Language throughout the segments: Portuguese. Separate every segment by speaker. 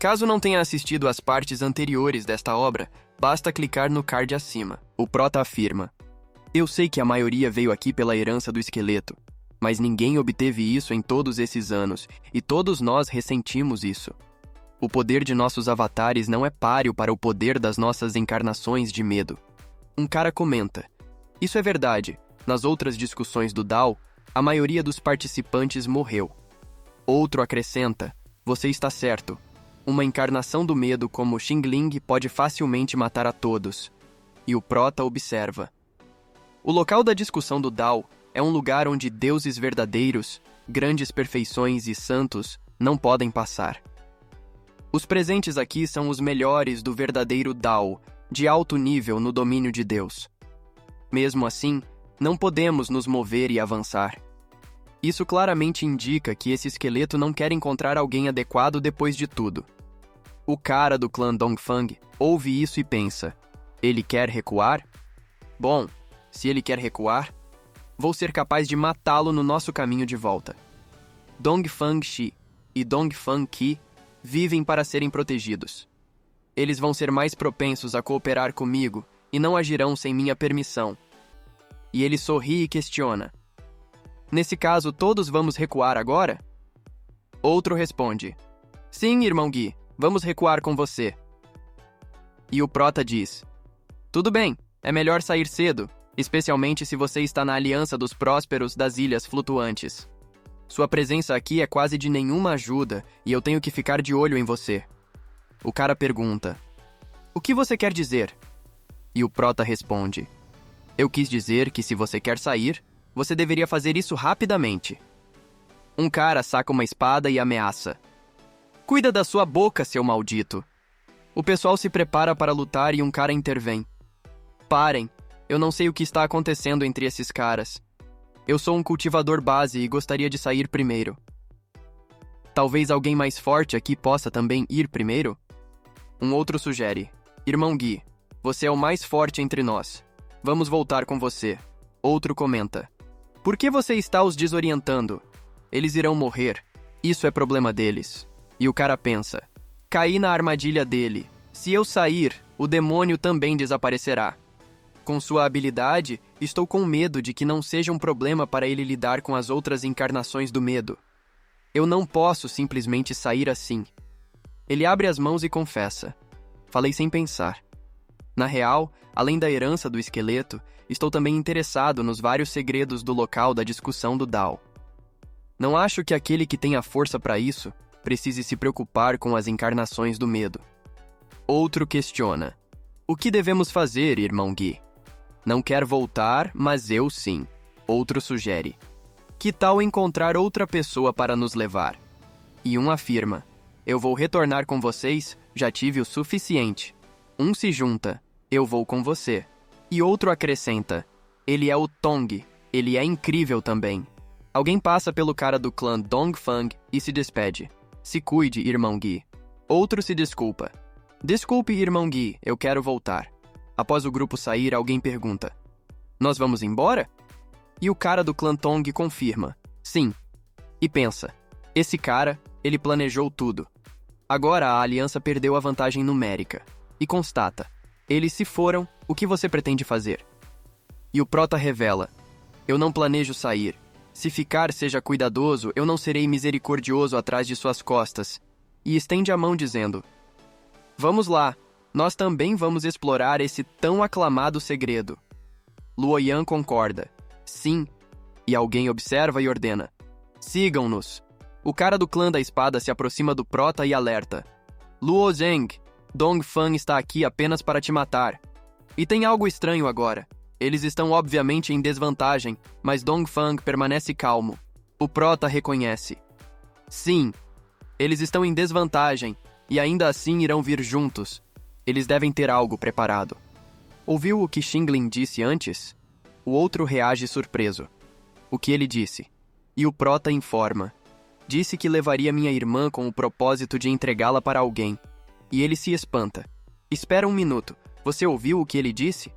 Speaker 1: Caso não tenha assistido às partes anteriores desta obra, basta clicar no card acima. O prota afirma: eu sei que a maioria veio aqui pela herança do esqueleto, mas ninguém obteve isso em todos esses anos, e todos nós ressentimos isso. O poder de nossos avatares não é páreo para o poder das nossas encarnações de medo. Um cara comenta: isso é verdade, nas outras discussões do Dao, a maioria dos participantes morreu. Outro acrescenta: você está certo. Uma encarnação do medo como Xingling pode facilmente matar a todos. E o prota observa: o local da discussão do Dao é um lugar onde deuses verdadeiros, grandes perfeições e santos não podem passar. Os presentes aqui são os melhores do verdadeiro Dao, de alto nível no domínio de Deus. Mesmo assim, não podemos nos mover e avançar. Isso claramente indica que esse esqueleto não quer encontrar alguém adequado depois de tudo. O cara do clã Dongfang ouve isso e pensa: ele quer recuar? Bom, se ele quer recuar, vou ser capaz de matá-lo no nosso caminho de volta. Dongfang Shi e Dongfang Qi vivem para serem protegidos. Eles vão ser mais propensos a cooperar comigo e não agirão sem minha permissão. E ele sorri e questiona: nesse caso, todos vamos recuar agora? Outro responde: sim, irmão Gui, vamos recuar com você. E o prota diz: tudo bem, é melhor sair cedo, especialmente se você está na aliança dos prósperos das ilhas flutuantes. Sua presença aqui é quase de nenhuma ajuda e eu tenho que ficar de olho em você. O cara pergunta: o que você quer dizer? E o prota responde: eu quis dizer que se você quer sair, você deveria fazer isso rapidamente. Um cara saca uma espada e ameaça: cuida da sua boca, seu maldito. O pessoal se prepara para lutar e um cara intervém: parem, eu não sei o que está acontecendo entre esses caras. Eu sou um cultivador base e gostaria de sair primeiro. Talvez alguém mais forte aqui possa também ir primeiro? Um outro sugere: irmão Gui, você é o mais forte entre nós. Vamos voltar com você. Outro comenta: por que você está os desorientando? Eles irão morrer. Isso é problema deles. E o cara pensa: caí na armadilha dele. Se eu sair, o demônio também desaparecerá. Com sua habilidade, estou com medo de que não seja um problema para ele lidar com as outras encarnações do medo. Eu não posso simplesmente sair assim. Ele abre as mãos e confessa: falei sem pensar. Na real, além da herança do esqueleto, estou também interessado nos vários segredos do local da discussão do Dao. Não acho que aquele que tenha força para isso precise se preocupar com as encarnações do medo. Outro questiona: o que devemos fazer, irmão Gui? Não quer voltar, mas eu sim. Outro sugere: que tal encontrar outra pessoa para nos levar? E um afirma: eu vou retornar com vocês, já tive o suficiente. Um se junta: eu vou com você. E outro acrescenta: ele é o Tong, ele é incrível também. Alguém passa pelo cara do clã Dongfang e se despede: se cuide, irmão Gui. Outro se desculpa: desculpe, irmão Gui, eu quero voltar. Após o grupo sair, alguém pergunta: nós vamos embora? E o cara do clã Tong confirma: sim. E pensa: esse cara, ele planejou tudo. Agora a aliança perdeu a vantagem numérica. E constata: eles se foram, o que você pretende fazer? E o prota revela: eu não planejo sair. Se ficar, seja cuidadoso, eu não serei misericordioso atrás de suas costas. E estende a mão dizendo: vamos lá, nós também vamos explorar esse tão aclamado segredo. Luoyan concorda: sim. E alguém observa e ordena: sigam-nos. O cara do clã da espada se aproxima do prota e alerta: Luo Zheng, Dongfang está aqui apenas para te matar. E tem algo estranho agora. Eles estão obviamente em desvantagem, mas Dongfang permanece calmo. O prota reconhece: sim, eles estão em desvantagem, e ainda assim irão vir juntos. Eles devem ter algo preparado. Ouviu o que Xingling disse antes? O outro reage surpreso. O que ele disse? E o prota informa: disse que levaria minha irmã com o propósito de entregá-la para alguém. E ele se espanta: espera um minuto, você ouviu o que ele disse?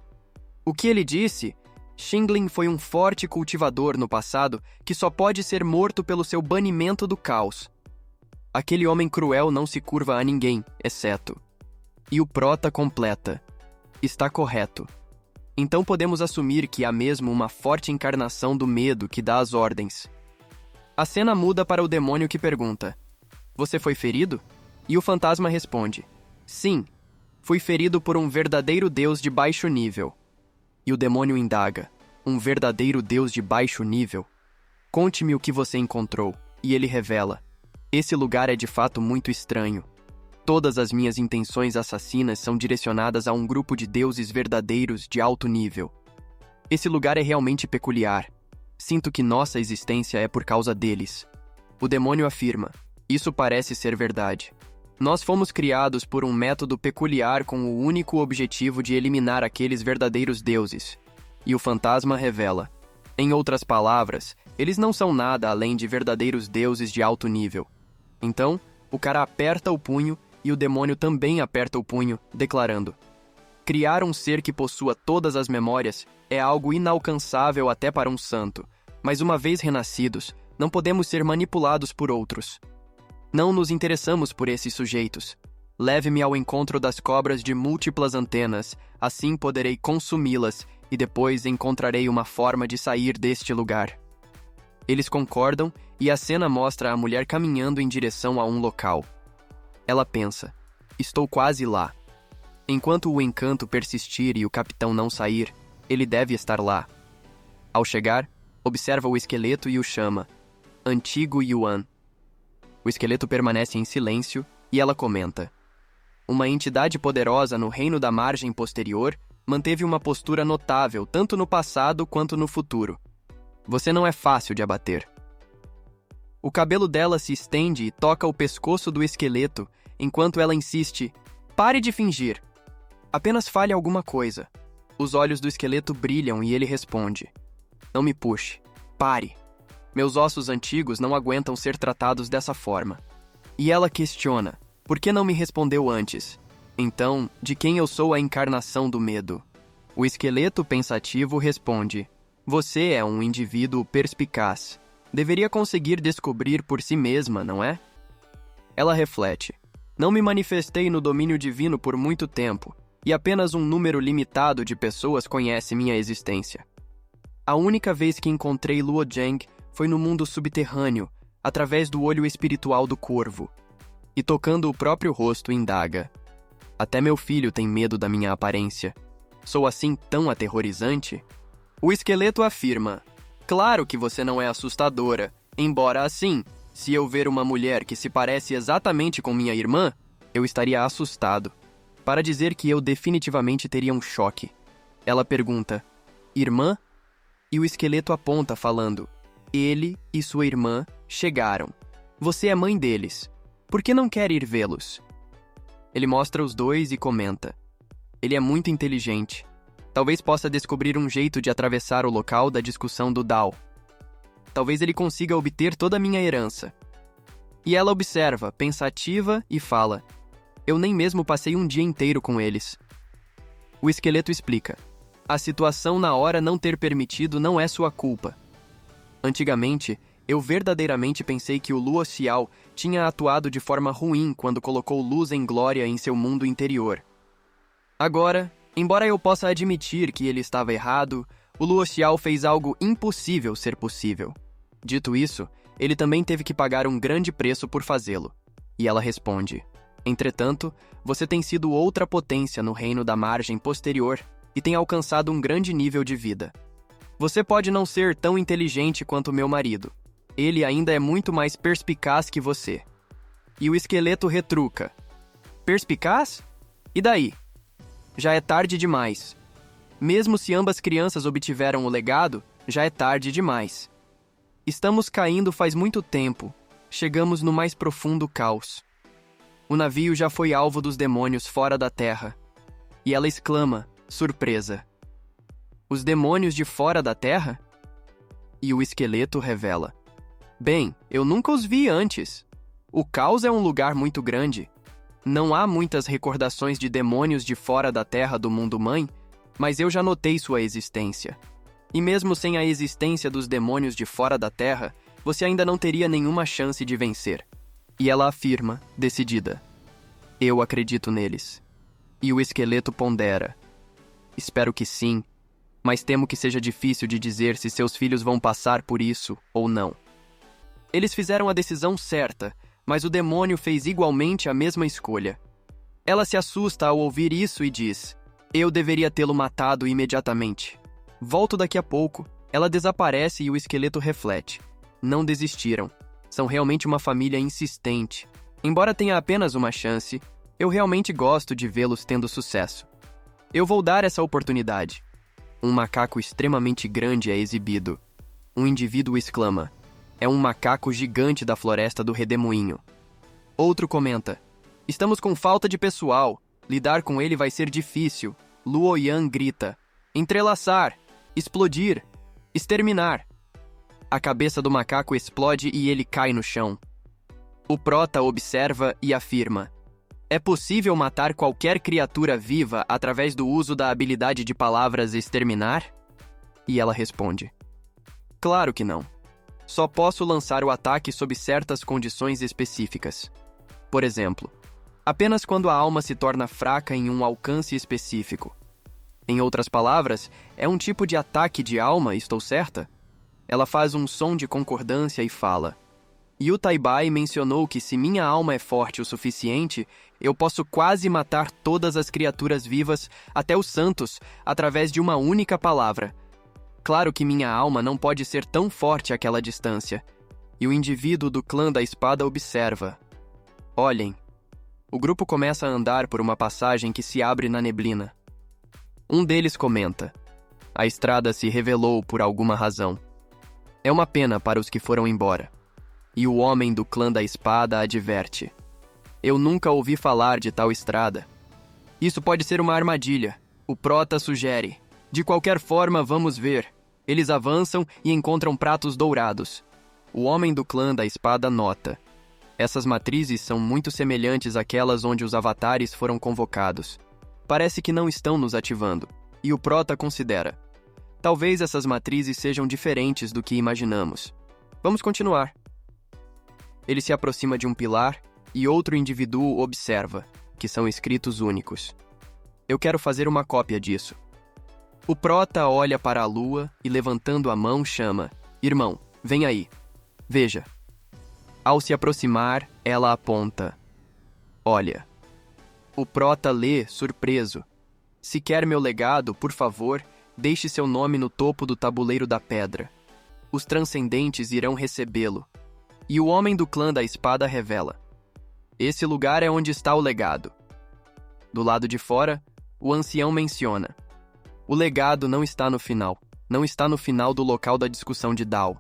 Speaker 1: O que ele disse? Xingling foi um forte cultivador no passado que só pode ser morto pelo seu banimento do caos. Aquele homem cruel não se curva a ninguém, exceto. E o prota completa. Está correto. Então podemos assumir que há mesmo uma forte encarnação do medo que dá as ordens. A cena muda para o demônio que pergunta: Você foi ferido? E o fantasma responde: Sim, fui ferido por um verdadeiro deus de baixo nível. E o demônio indaga: Um verdadeiro deus de baixo nível? Conte-me o que você encontrou. E ele revela: Esse lugar é de fato muito estranho. Todas as minhas intenções assassinas são direcionadas a um grupo de deuses verdadeiros de alto nível. Esse lugar é realmente peculiar. Sinto que nossa existência é por causa deles. O demônio afirma: Isso parece ser verdade. Nós fomos criados por um método peculiar com o único objetivo de eliminar aqueles verdadeiros deuses. E o fantasma revela: Em outras palavras, eles não são nada além de verdadeiros deuses de alto nível. Então, o cara aperta o punho e o demônio também aperta o punho, declarando: Criar um ser que possua todas as memórias é algo inalcançável até para um santo, mas uma vez renascidos, não podemos ser manipulados por outros. Não nos interessamos por esses sujeitos. Leve-me ao encontro das cobras de múltiplas antenas, assim poderei consumi-las e depois encontrarei uma forma de sair deste lugar. Eles concordam e a cena mostra a mulher caminhando em direção a um local. Ela pensa: Estou quase lá. Enquanto o encanto persistir e o capitão não sair, ele deve estar lá. Ao chegar, observa o esqueleto e o chama: Antigo Yuan. O esqueleto permanece em silêncio e ela comenta: Uma entidade poderosa no reino da margem posterior manteve uma postura notável tanto no passado quanto no futuro. Você não é fácil de abater. O cabelo dela se estende e toca o pescoço do esqueleto, enquanto ela insiste: Pare de fingir. Apenas fale alguma coisa. Os olhos do esqueleto brilham e ele responde: Não me puxe. Pare. Meus ossos antigos não aguentam ser tratados dessa forma. E ela questiona: Por que não me respondeu antes? Então, de quem eu sou a encarnação do medo? O esqueleto pensativo responde: Você é um indivíduo perspicaz. Deveria conseguir descobrir por si mesma, não é? Ela reflete: Não me manifestei no domínio divino por muito tempo, e apenas um número limitado de pessoas conhece minha existência. A única vez que encontrei Luo Zheng foi no mundo subterrâneo, através do olho espiritual do corvo. E tocando o próprio rosto, indaga: Até meu filho tem medo da minha aparência. Sou assim tão aterrorizante? O esqueleto afirma: Claro que você não é assustadora, embora assim, se eu ver uma mulher que se parece exatamente com minha irmã, eu estaria assustado. Para dizer que eu definitivamente teria um choque. Ela pergunta: Irmã? E o esqueleto aponta falando: Ele e sua irmã chegaram. Você é mãe deles. Por que não quer ir vê-los? Ele mostra os dois e comenta: Ele é muito inteligente. Talvez possa descobrir um jeito de atravessar o local da discussão do Dao. Talvez ele consiga obter toda a minha herança. E ela observa, pensativa, e fala: Eu nem mesmo passei um dia inteiro com eles. O esqueleto explica: A situação na hora não ter permitido não é sua culpa. Antigamente, eu verdadeiramente pensei que o Luo Xiao tinha atuado de forma ruim quando colocou luz em glória em seu mundo interior. Agora, embora eu possa admitir que ele estava errado, o Luo Xiao fez algo impossível ser possível. Dito isso, ele também teve que pagar um grande preço por fazê-lo. E ela responde: Entretanto, você tem sido outra potência no reino da margem posterior e tem alcançado um grande nível de vida. Você pode não ser tão inteligente quanto meu marido. Ele ainda é muito mais perspicaz que você. E o esqueleto retruca: Perspicaz? E daí? Já é tarde demais. Mesmo se ambas crianças obtiveram o legado, já é tarde demais. Estamos caindo faz muito tempo. Chegamos no mais profundo caos. O navio já foi alvo dos demônios fora da terra. E ela exclama, surpresa: Os demônios de fora da terra? E o esqueleto revela: Bem, eu nunca os vi antes. O caos é um lugar muito grande. Não há muitas recordações de demônios de fora da terra do mundo-mãe, mas eu já notei sua existência. E mesmo sem a existência dos demônios de fora da terra, você ainda não teria nenhuma chance de vencer. E ela afirma, decidida: eu acredito neles. E o esqueleto pondera: espero que sim, mas temo que seja difícil de dizer se seus filhos vão passar por isso ou não. Eles fizeram a decisão certa, mas o demônio fez igualmente a mesma escolha. Ela se assusta ao ouvir isso e diz: eu deveria tê-lo matado imediatamente. Volto daqui a pouco. Ela desaparece e o esqueleto reflete: não desistiram. São realmente uma família insistente. Embora tenha apenas uma chance, eu realmente gosto de vê-los tendo sucesso. Eu vou dar essa oportunidade. Um macaco extremamente grande é exibido. Um indivíduo exclama: é um macaco gigante da floresta do redemoinho. Outro comenta: estamos com falta de pessoal. Lidar com ele vai ser difícil. Luoyan grita: entrelaçar, explodir, exterminar. A cabeça do macaco explode e ele cai no chão. O prota observa e afirma: é possível matar qualquer criatura viva através do uso da habilidade de palavras exterminar? E ela responde: claro que não. Só posso lançar o ataque sob certas condições específicas. Por exemplo, apenas quando a alma se torna fraca em um alcance específico. Em outras palavras, é um tipo de ataque de alma, estou certa? Ela faz um som de concordância e fala: Yu Taibai mencionou que se minha alma é forte o suficiente, eu posso quase matar todas as criaturas vivas, até os santos, através de uma única palavra. Claro que minha alma não pode ser tão forte àquela distância. E o indivíduo do clã da espada observa. Olhem. O grupo começa a andar por uma passagem que se abre na neblina. Um deles comenta: a estrada se revelou por alguma razão. É uma pena para os que foram embora. E o homem do clã da espada adverte: eu nunca ouvi falar de tal estrada. Isso pode ser uma armadilha. O prota sugere: de qualquer forma, vamos ver. Eles avançam e encontram pratos dourados. O homem do clã da espada nota: essas matrizes são muito semelhantes àquelas onde os avatares foram convocados. Parece que não estão nos ativando. E o prota considera: talvez essas matrizes sejam diferentes do que imaginamos. Vamos continuar. Ele se aproxima de um pilar e outro indivíduo observa, que são escritos únicos. Eu quero fazer uma cópia disso. O prota olha para a lua e, levantando a mão, chama: irmão, vem aí. Veja. Ao se aproximar, ela aponta: olha. O prota lê, surpreso: se quer meu legado, por favor, deixe seu nome no topo do tabuleiro da pedra. Os transcendentes irão recebê-lo. E o homem do clã da espada revela: esse lugar é onde está o legado. Do lado de fora, o ancião menciona: o legado não está no final. Não está no final do local da discussão de Dao.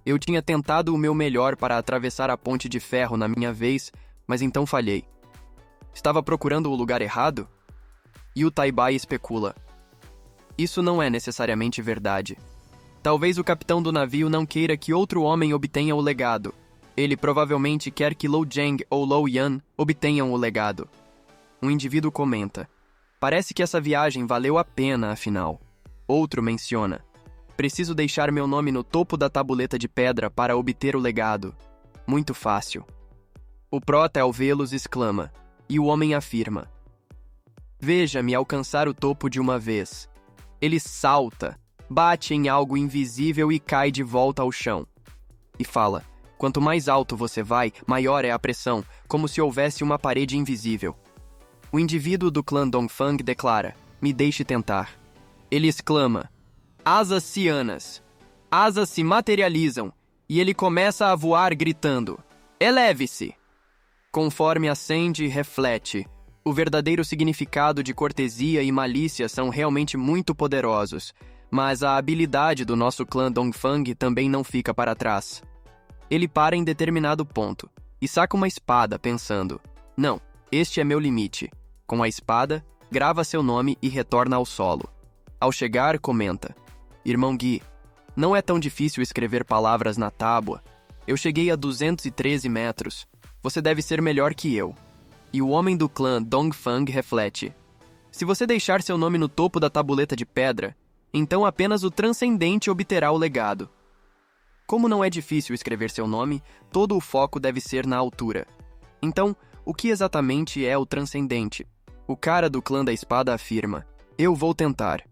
Speaker 1: Eu tinha tentado o meu melhor para atravessar a ponte de ferro na minha vez, mas então falhei. Estava procurando o lugar errado? E o Taibai especula: isso não é necessariamente verdade. Talvez o capitão do navio não queira que outro homem obtenha o legado. Ele provavelmente quer que Lou Zheng ou Lou Yan obtenham o legado. Um indivíduo comenta: parece que essa viagem valeu a pena, afinal. Outro menciona: preciso deixar meu nome no topo da tabuleta de pedra para obter o legado. Muito fácil. O prota, ao vê-los, exclama, e o homem afirma: veja-me alcançar o topo de uma vez. Ele salta, bate em algo invisível e cai de volta ao chão. E fala: quanto mais alto você vai, maior é a pressão, como se houvesse uma parede invisível. O indivíduo do clã Dongfang declara: me deixe tentar. Ele exclama: asas cianas. Asas se materializam, e ele começa a voar gritando: eleve-se! Conforme ascende, reflete. O verdadeiro significado de cortesia e malícia são realmente muito poderosos, mas a habilidade do nosso clã Dongfang também não fica para trás. Ele para em determinado ponto e saca uma espada, pensando: não, este é meu limite. Com a espada, grava seu nome e retorna ao solo. Ao chegar, comenta: irmão Gui, não é tão difícil escrever palavras na tábua. Eu cheguei a 213 metros. Você deve ser melhor que eu. E o homem do clã Dongfang reflete: se você deixar seu nome no topo da tabuleta de pedra, então apenas o transcendente obterá o legado. Como não é difícil escrever seu nome, todo o foco deve ser na altura. Então, o que exatamente é o transcendente? O cara do clã da espada afirma: eu vou tentar.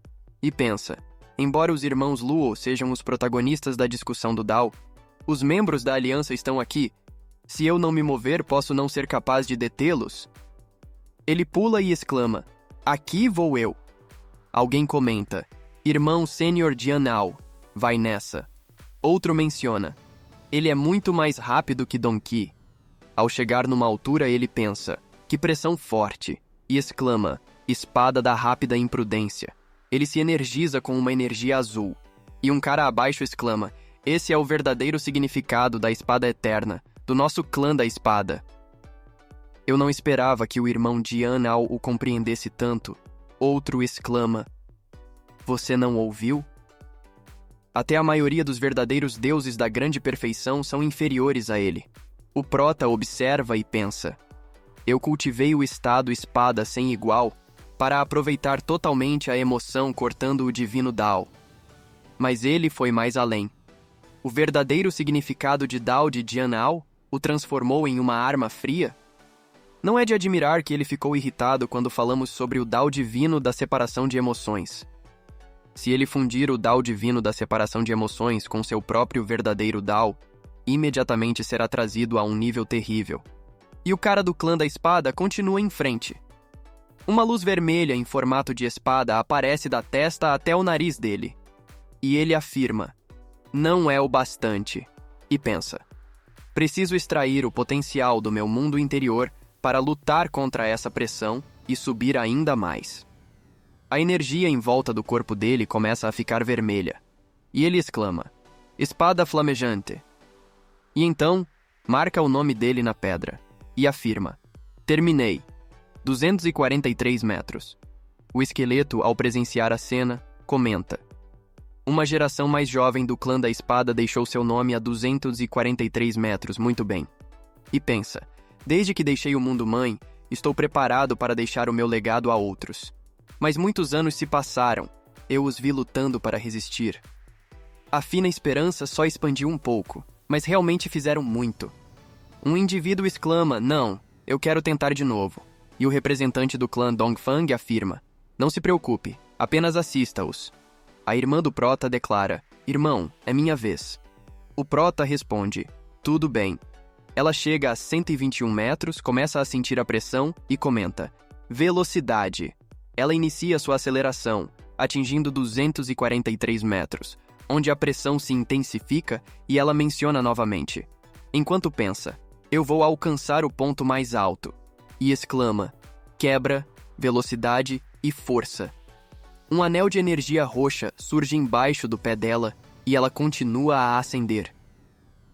Speaker 1: E pensa: embora os irmãos Luo sejam os protagonistas da discussão do Dao, os membros da aliança estão aqui. Se eu não me mover, posso não ser capaz de detê-los? Ele pula e exclama: aqui vou eu. Alguém comenta: irmão sênior de Anao, vai nessa. Outro menciona: ele é muito mais rápido que Don Qi. Ao chegar numa altura, ele pensa: que pressão forte, e exclama: espada da rápida imprudência. Ele se energiza com uma energia azul. E um cara abaixo exclama: esse é o verdadeiro significado da espada eterna, do nosso clã da espada. Eu não esperava que o irmão de Anao o compreendesse tanto. Outro exclama: você não ouviu? Até a maioria dos verdadeiros deuses da grande perfeição são inferiores a ele. O prota observa e pensa: eu cultivei o estado espada sem igual para aproveitar totalmente a emoção cortando o divino Dao. Mas ele foi mais além. O verdadeiro significado de Dao de Jianao o transformou em uma arma fria? Não é de admirar que ele ficou irritado quando falamos sobre o Dao divino da separação de emoções. Se ele fundir o Dao divino da separação de emoções com seu próprio verdadeiro Dao, imediatamente será trazido a um nível terrível. E o cara do clã da espada continua em frente. Uma luz vermelha em formato de espada aparece da testa até o nariz dele. E ele afirma: não é o bastante. E pensa: preciso extrair o potencial do meu mundo interior para lutar contra essa pressão e subir ainda mais. A energia em volta do corpo dele começa a ficar vermelha. E ele exclama: espada flamejante. E então, marca o nome dele na pedra. E afirma: terminei. 243 metros. O esqueleto, ao presenciar a cena, comenta: uma geração mais jovem do clã da espada deixou seu nome a 243 metros, muito bem. E pensa: desde que deixei o mundo mãe, estou preparado para deixar o meu legado a outros. Mas muitos anos se passaram, eu os vi lutando para resistir. A fina esperança só expandiu um pouco, mas realmente fizeram muito. Um indivíduo exclama: não, eu quero tentar de novo. E o representante do clã Dongfang afirma: não se preocupe, apenas assista-os. A irmã do prota declara: irmão, é minha vez. O prota responde: tudo bem. Ela chega a 121 metros, começa a sentir a pressão e comenta: velocidade. Ela inicia sua aceleração, atingindo 243 metros, onde a pressão se intensifica e ela menciona novamente. Enquanto pensa: eu vou alcançar o ponto mais alto. E exclama: quebra, velocidade e força. Um anel de energia roxa surge embaixo do pé dela e ela continua a ascender.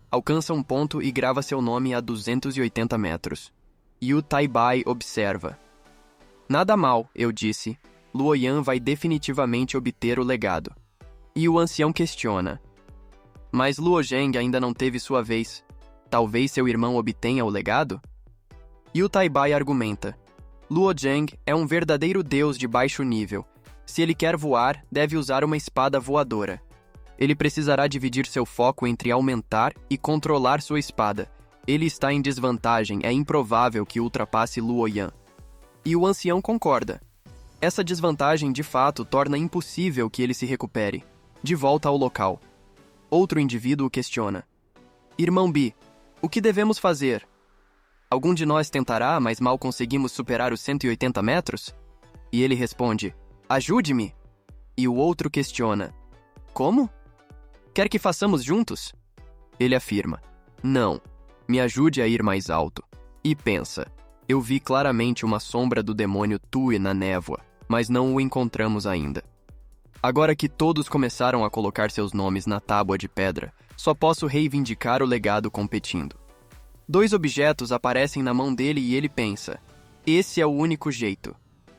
Speaker 1: Alcança um ponto e grava seu nome a 280 metros. Yu Taibai observa: nada mal, eu disse. Luoyan vai definitivamente obter o legado. E o ancião questiona: mas Luozheng ainda não teve sua vez. Talvez seu irmão obtenha o legado? Yu Taibai argumenta: Luozheng é um verdadeiro deus de baixo nível. Se ele quer voar, deve usar uma espada voadora. Ele precisará dividir seu foco entre aumentar e controlar sua espada. Ele está em desvantagem, é improvável que ultrapasse Luoyan. E o ancião concorda. Essa desvantagem, de fato, torna impossível que ele se recupere. De volta ao local. Outro indivíduo questiona: irmão Bi, o que devemos fazer? Algum de nós tentará, mas mal conseguimos superar os 180 metros? E ele responde: ajude-me! E o outro questiona: como? Quer que façamos juntos? Ele afirma: não, me ajude a ir mais alto. E pensa: eu vi claramente uma sombra do demônio Tui na névoa, mas não o encontramos ainda. Agora que todos começaram a colocar seus nomes na tábua de pedra, só posso reivindicar o legado competindo. 2 objetos aparecem na mão dele e ele pensa: esse é o único jeito.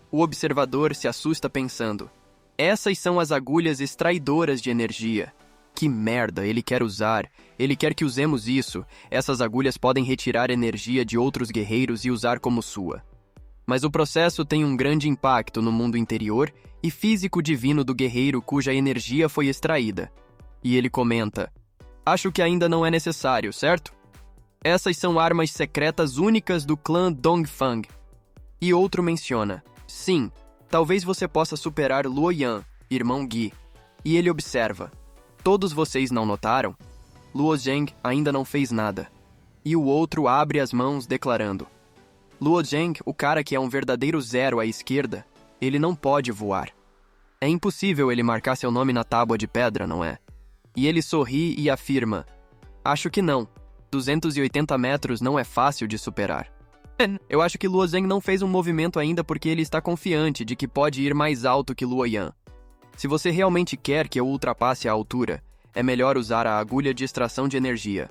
Speaker 1: O observador se assusta pensando: essas são as agulhas extraidoras de energia. Que merda, ele quer usar. Ele quer que usemos isso. Essas agulhas podem retirar energia de outros guerreiros e usar como sua. Mas o processo tem um grande impacto no mundo interior e físico divino do guerreiro cuja energia foi extraída. E ele comenta: Acho que ainda não é necessário, certo? Essas são armas secretas únicas do clã Dongfang. E outro menciona: sim, talvez você possa superar Luo Yan, irmão Gui. E ele observa: todos vocês não notaram? Luo Zheng ainda não fez nada. E o outro abre as mãos declarando: Luo Zheng, o cara que é um verdadeiro zero à esquerda, ele não pode voar. É impossível ele marcar seu nome na tábua de pedra, não é? E ele sorri e afirma: acho que não. 280 metros não é fácil de superar. Eu acho que Luo Zheng não fez um movimento ainda porque ele está confiante de que pode ir mais alto que Luo Yan. Se você realmente quer que eu ultrapasse a altura, é melhor usar a agulha de extração de energia.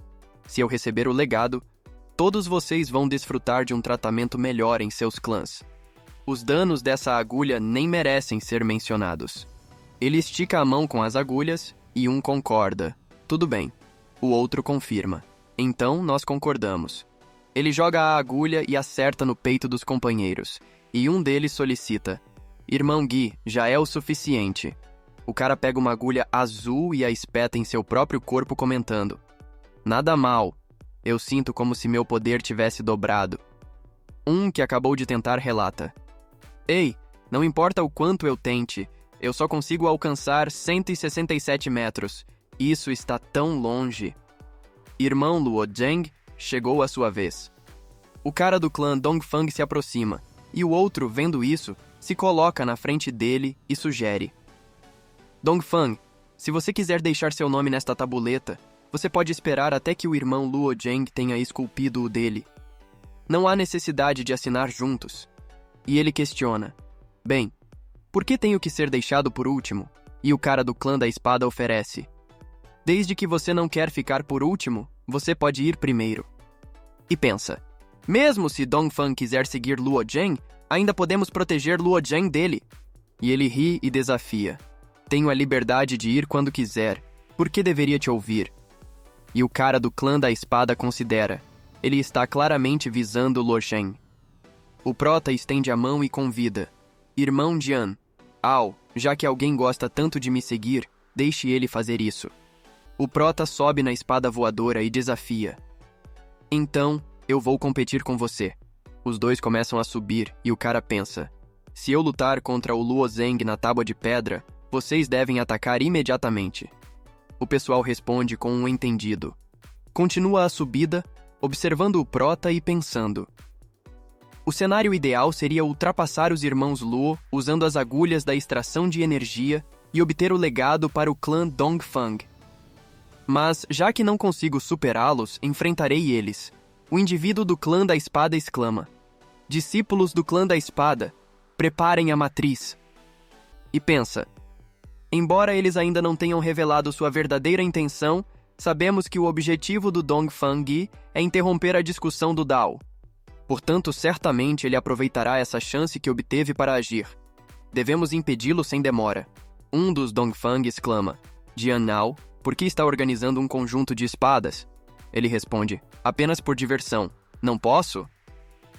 Speaker 1: Se eu receber o legado, todos vocês vão desfrutar de um tratamento melhor em seus clãs. Os danos dessa agulha nem merecem ser mencionados. Ele estica a mão com as agulhas e um concorda. Tudo bem. O outro confirma. Então, nós concordamos. Ele joga a agulha e acerta no peito dos companheiros, e um deles solicita: Irmão Gui, já é o suficiente. O cara pega uma agulha azul e a espeta em seu próprio corpo, comentando: Nada mal. Eu sinto como se meu poder tivesse dobrado. Um que acabou de tentar relata: Ei, não importa o quanto eu tente, eu só consigo alcançar 167 metros. Isso está tão longe. Irmão Luo Zheng, chegou a sua vez. O cara do clã Dongfang se aproxima, e o outro, vendo isso, se coloca na frente dele e sugere: Dongfang, se você quiser deixar seu nome nesta tabuleta, você pode esperar até que o irmão Luo Zheng tenha esculpido o dele. Não há necessidade de assinar juntos. E ele questiona: Bem, por que tenho que ser deixado por último? E o cara do clã da espada oferece: Desde que você não quer ficar por último, você pode ir primeiro. E pensa: mesmo se Dongfang quiser seguir Luo Zheng, ainda podemos proteger Luo Zheng dele. E ele ri e desafia: Tenho a liberdade de ir quando quiser. Por que deveria te ouvir? E o cara do clã da espada considera: ele está claramente visando Luo Zheng. O prota estende a mão e convida: Irmão Jian, já que alguém gosta tanto de me seguir, deixe ele fazer isso. O prota sobe na espada voadora e desafia: Então, eu vou competir com você. Os dois começam a subir e o cara pensa: se eu lutar contra o Luo Zheng na tábua de pedra, vocês devem atacar imediatamente. O pessoal responde com um entendido. Continua a subida, observando o prota e pensando: o cenário ideal seria ultrapassar os irmãos Luo usando as agulhas da extração de energia e obter o legado para o clã Dongfang. Mas, já que não consigo superá-los, enfrentarei eles. O indivíduo do clã da espada exclama: Discípulos do clã da espada, preparem a matriz. E pensa: embora eles ainda não tenham revelado sua verdadeira intenção, sabemos que o objetivo do Dongfang é interromper a discussão do Dao. Portanto, certamente ele aproveitará essa chance que obteve para agir. Devemos impedi-lo sem demora. Um dos Dongfang exclama: Jian Nao, por que está organizando um conjunto de espadas? Ele responde: apenas por diversão. Não posso?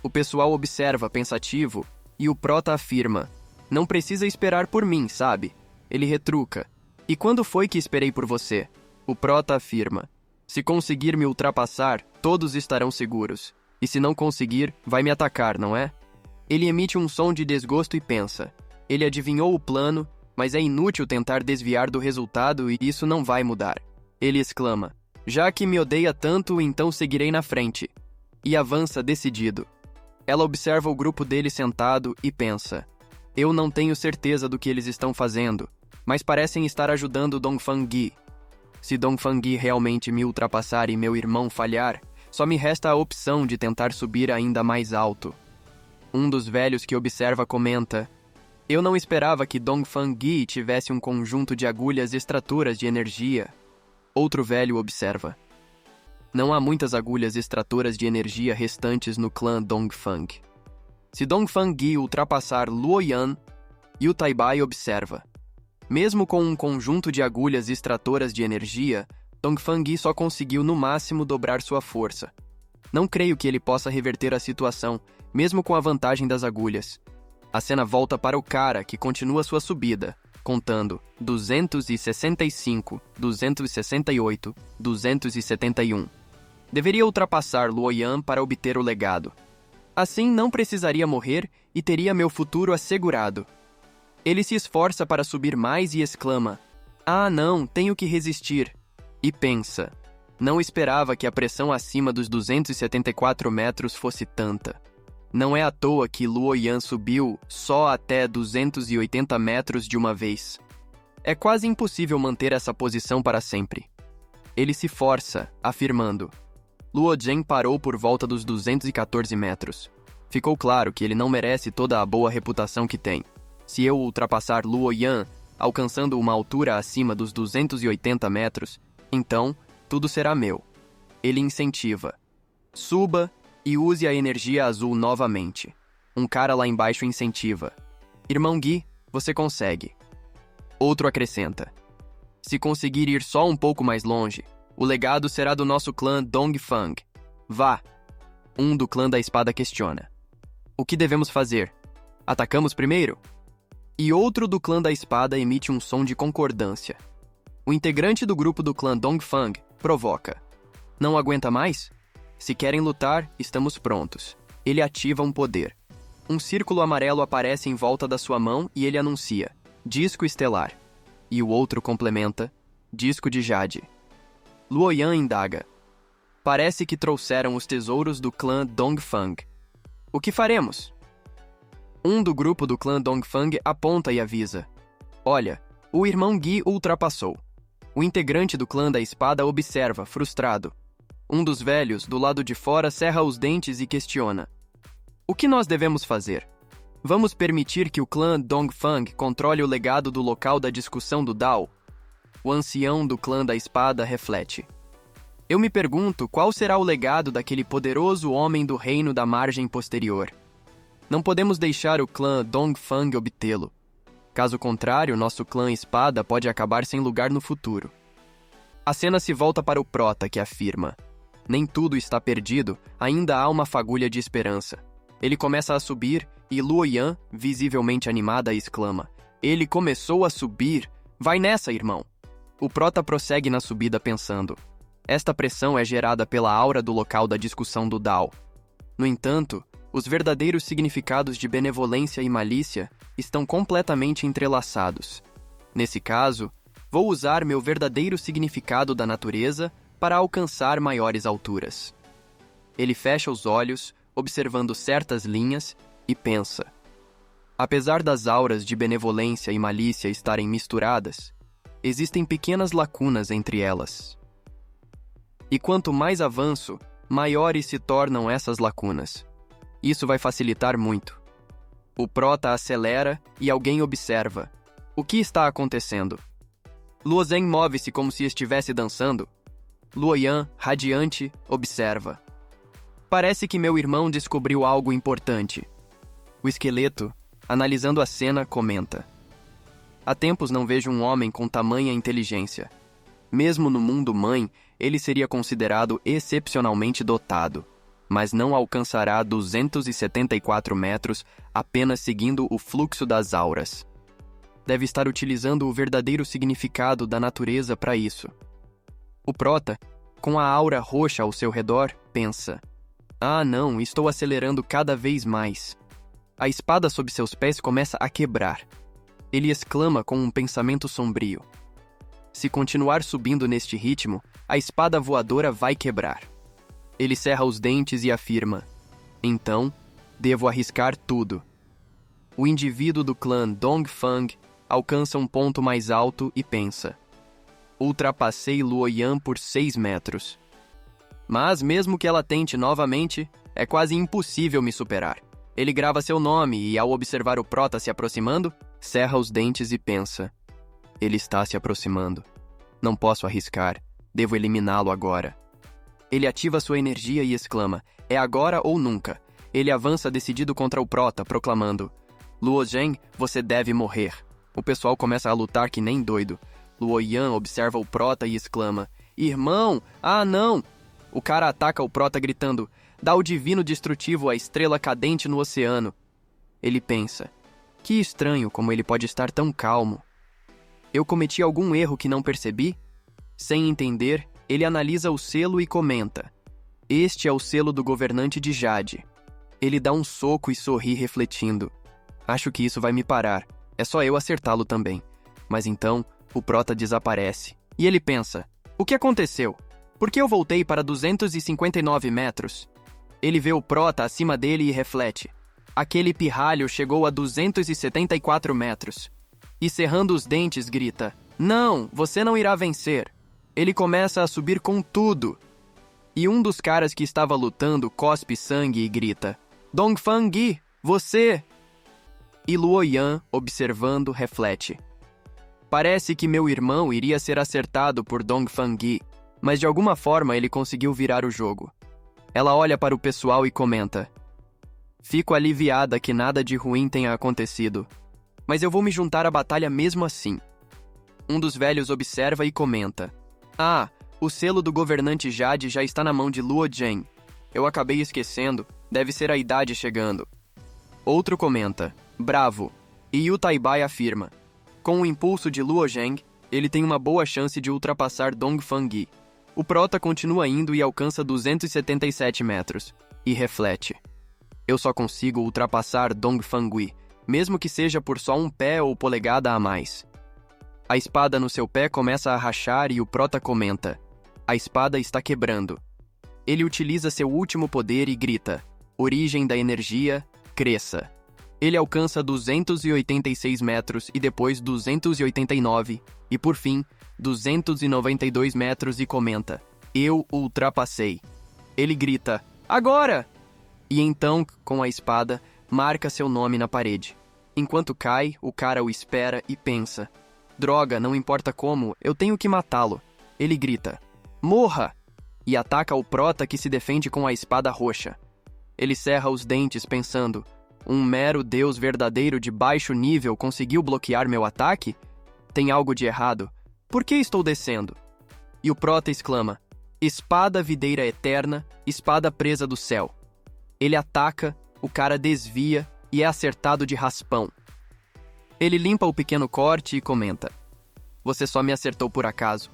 Speaker 1: O pessoal observa, pensativo, e o prota afirma: não precisa esperar por mim, sabe? Ele retruca: e quando foi que esperei por você? O prota afirma: se conseguir me ultrapassar, todos estarão seguros. E se não conseguir, vai me atacar, não é? Ele emite um som de desgosto e pensa: ele adivinhou o plano, mas é inútil tentar desviar do resultado e isso não vai mudar. Ele exclama: já que me odeia tanto, então seguirei na frente. E avança decidido. Ela observa o grupo dele sentado e pensa: eu não tenho certeza do que eles estão fazendo, mas parecem estar ajudando Dongfang. Se Dongfang realmente me ultrapassar e meu irmão falhar, só me resta a opção de tentar subir ainda mais alto. Um dos velhos que observa comenta: eu não esperava que Dongfang tivesse um conjunto de agulhas extratoras de energia. Outro velho observa: não há muitas agulhas extratoras de energia restantes no clã Dongfang. Se Dongfang ultrapassar Luo Yan, Yu Taibai observa: mesmo com um conjunto de agulhas extratoras de energia, Dongfang só conseguiu no máximo dobrar sua força. Não creio que ele possa reverter a situação, mesmo com a vantagem das agulhas. A cena volta para o cara, que continua sua subida, contando 265, 268, 271. Deveria ultrapassar Luoyang para obter o legado. Assim não precisaria morrer e teria meu futuro assegurado. Ele se esforça para subir mais e exclama: "Ah, não, tenho que resistir." E pensa: não esperava que a pressão acima dos 274 metros fosse tanta. Não é à toa que Luoyang subiu só até 280 metros de uma vez. É quase impossível manter essa posição para sempre. Ele se força, afirmando. Luoyang parou por volta dos 214 metros. Ficou claro que ele não merece toda a boa reputação que tem. Se eu ultrapassar Luoyang, alcançando uma altura acima dos 280 metros, então tudo será meu. Ele incentiva. Suba e use a energia azul novamente. Um cara lá embaixo incentiva. Irmão Gui, você consegue. Outro acrescenta. Se conseguir ir só um pouco mais longe, o legado será do nosso clã Dongfang. Vá. Um do clã da espada questiona. O que devemos fazer? Atacamos primeiro? E outro do clã da espada emite um som de concordância. O integrante do grupo do clã Dongfang provoca. Não aguenta mais? Se querem lutar, estamos prontos. Ele ativa um poder. Um círculo amarelo aparece em volta da sua mão e ele anuncia. Disco estelar. E o outro complementa. Disco de jade. Luoyang indaga. Parece que trouxeram os tesouros do clã Dongfang. O que faremos? Um do grupo do clã Dongfang aponta e avisa. Olha, o irmão Gui ultrapassou. O integrante do clã da espada observa, frustrado. Um dos velhos, do lado de fora, cerra os dentes e questiona. O que nós devemos fazer? Vamos permitir que o clã Dongfang controle o legado do local da discussão do Dao? O ancião do clã da espada reflete. Eu me pergunto qual será o legado daquele poderoso homem do reino da margem posterior. Não podemos deixar o clã Dongfang obtê-lo. Caso contrário, nosso clã espada pode acabar sem lugar no futuro. A cena se volta para o prota, que afirma. Nem tudo está perdido, ainda há uma fagulha de esperança. Ele começa a subir e Luoyang, visivelmente animada, exclama. Ele começou a subir! Vai nessa, irmão! O prota prossegue na subida pensando. Esta pressão é gerada pela aura do local da discussão do Dao. No entanto, os verdadeiros significados de benevolência e malícia estão completamente entrelaçados. Nesse caso, vou usar meu verdadeiro significado da natureza para alcançar maiores alturas. Ele fecha os olhos, observando certas linhas, e pensa. Apesar das auras de benevolência e malícia estarem misturadas, existem pequenas lacunas entre elas. E quanto mais avanço, maiores se tornam essas lacunas. Isso vai facilitar muito. O prota acelera e alguém observa. O que está acontecendo? Luoyang move-se como se estivesse dançando. Luoyang, radiante, observa. Parece que meu irmão descobriu algo importante. O esqueleto, analisando a cena, comenta. Há tempos não vejo um homem com tamanha inteligência. Mesmo no mundo mãe, ele seria considerado excepcionalmente dotado, mas não alcançará 274 metros apenas seguindo o fluxo das auras. Deve estar utilizando o verdadeiro significado da natureza para isso. O prota, com a aura roxa ao seu redor, pensa. Ah, não, estou acelerando cada vez mais. A espada sob seus pés começa a quebrar. Ele exclama com um pensamento sombrio. Se continuar subindo neste ritmo, a espada voadora vai quebrar. Ele cerra os dentes e afirma. Então, devo arriscar tudo. O indivíduo do clã Dongfang alcança um ponto mais alto e pensa. Ultrapassei Luoyang por 6 metros. Mas mesmo que ela tente novamente, é quase impossível me superar. Ele grava seu nome e, ao observar o prota se aproximando, cerra os dentes e pensa. Ele está se aproximando. Não posso arriscar. Devo eliminá-lo agora. Ele ativa sua energia e exclama. É agora ou nunca. Ele avança decidido contra o prota, proclamando. Luoyang, você deve morrer. O pessoal começa a lutar que nem doido. Luoyang observa o prota e exclama. Irmão, ah não! O cara ataca o prota gritando. Dá o divino destrutivo à estrela cadente no oceano. Ele pensa. Que estranho como ele pode estar tão calmo. Eu cometi algum erro que não percebi? Sem entender, ele analisa o selo e comenta: este é o selo do governante de Jade. Ele dá um soco e sorri refletindo. Acho que isso vai me parar. É só eu acertá-lo também. Mas então, o prota desaparece. E ele pensa: o que aconteceu? Por que eu voltei para 259 metros? Ele vê o prota acima dele e reflete: aquele pirralho chegou a 274 metros. E cerrando os dentes, grita: não, você não irá vencer. Ele começa a subir com tudo. E um dos caras que estava lutando cospe sangue e grita: Dongfang, você! E Luoyan, observando, reflete: parece que meu irmão iria ser acertado por Dongfang, mas de alguma forma ele conseguiu virar o jogo. Ela olha para o pessoal e comenta: fico aliviada que nada de ruim tenha acontecido, mas eu vou me juntar à batalha mesmo assim. Um dos velhos observa e comenta: ah, o selo do governante Jade já está na mão de Luo Zhen. Eu acabei esquecendo, deve ser a idade chegando. Outro comenta: bravo. E Yu Taibai afirma: com o impulso de Luo Zheng, ele tem uma boa chance de ultrapassar Dongfang. O prota continua indo e alcança 277 metros. E reflete: eu só consigo ultrapassar Dongfang, mesmo que seja por só um pé ou polegada a mais. A espada no seu pé começa a rachar e o prota comenta: a espada está quebrando. Ele utiliza seu último poder e grita: origem da energia, cresça. Ele alcança 286 metros e depois 289, e por fim, 292 metros e comenta: eu ultrapassei. Ele grita: agora! E então, com a espada, marca seu nome na parede. Enquanto cai, o cara o espera e pensa: droga, não importa como, eu tenho que matá-lo. Ele grita: morra! E ataca o prota que se defende com a espada roxa. Ele cerra os dentes pensando: um mero deus verdadeiro de baixo nível conseguiu bloquear meu ataque? Tem algo de errado. Por que estou descendo? E o prota exclama: espada videira eterna, espada presa do céu. Ele ataca, o cara desvia e é acertado de raspão. Ele limpa o pequeno corte e comenta: você só me acertou por acaso.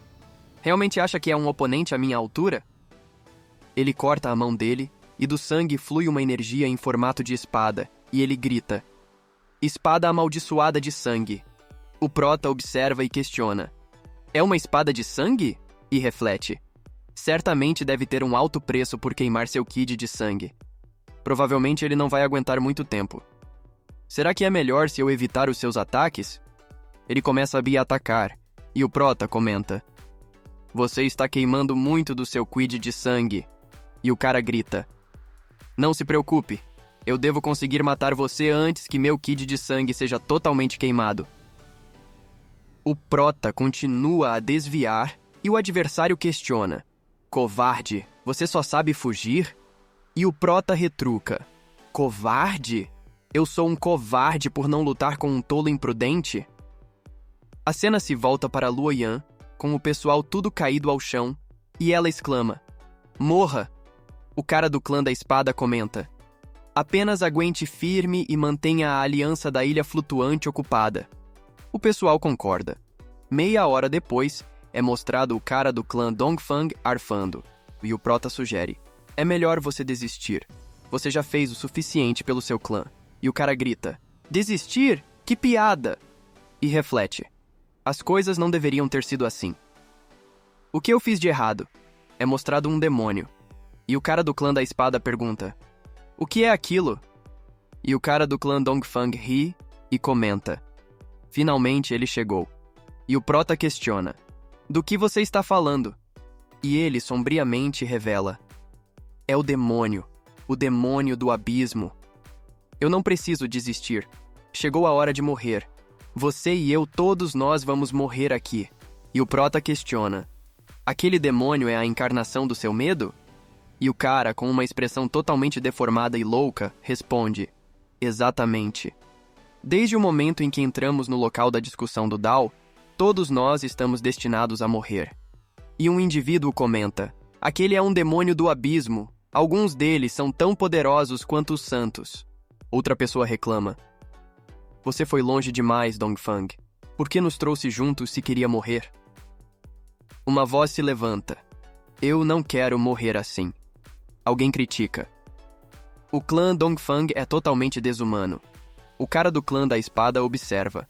Speaker 1: Realmente acha que é um oponente à minha altura? Ele corta a mão dele e do sangue flui uma energia em formato de espada, e ele grita: espada amaldiçoada de sangue. O prota observa e questiona: é uma espada de sangue? E reflete: certamente deve ter um alto preço por queimar seu kid de sangue. Provavelmente ele não vai aguentar muito tempo. Será que é melhor se eu evitar os seus ataques? Ele começa a me atacar, e o prota comenta: você está queimando muito do seu quid de sangue. E o cara grita: não se preocupe, eu devo conseguir matar você antes que meu kid de sangue seja totalmente queimado. O prota continua a desviar e o adversário questiona: covarde, você só sabe fugir? E o prota retruca: covarde? Eu sou um covarde por não lutar com um tolo imprudente? A cena se volta para Luoyan, com o pessoal tudo caído ao chão, e ela exclama: morra! O cara do clã da espada comenta: apenas aguente firme e mantenha a aliança da ilha flutuante ocupada. O pessoal concorda. Meia hora depois, é mostrado o cara do clã Dongfang arfando, e o prota sugere: é melhor você desistir. Você já fez o suficiente pelo seu clã. E o cara grita: desistir? Que piada! E reflete: as coisas não deveriam ter sido assim. O que eu fiz de errado? É mostrado um demônio. E o cara do clã da espada pergunta: o que é aquilo? E o cara do clã Dongfang ri e comenta: finalmente ele chegou. E o prota questiona: do que você está falando? E ele sombriamente revela: é o demônio do abismo. Eu não preciso desistir. Chegou a hora de morrer. Você e eu, todos nós vamos morrer aqui. E o prota questiona: aquele demônio é a encarnação do seu medo? E o cara, com uma expressão totalmente deformada e louca, responde: exatamente. Desde o momento em que entramos no local da discussão do Dao, todos nós estamos destinados a morrer. E um indivíduo comenta: aquele é um demônio do abismo. Alguns deles são tão poderosos quanto os santos. Outra pessoa reclama: você foi longe demais, Dongfang. Por que nos trouxe juntos se queria morrer? Uma voz se levanta. Eu não quero morrer assim. Alguém critica. O clã Dongfang é totalmente desumano. O cara do clã da espada observa.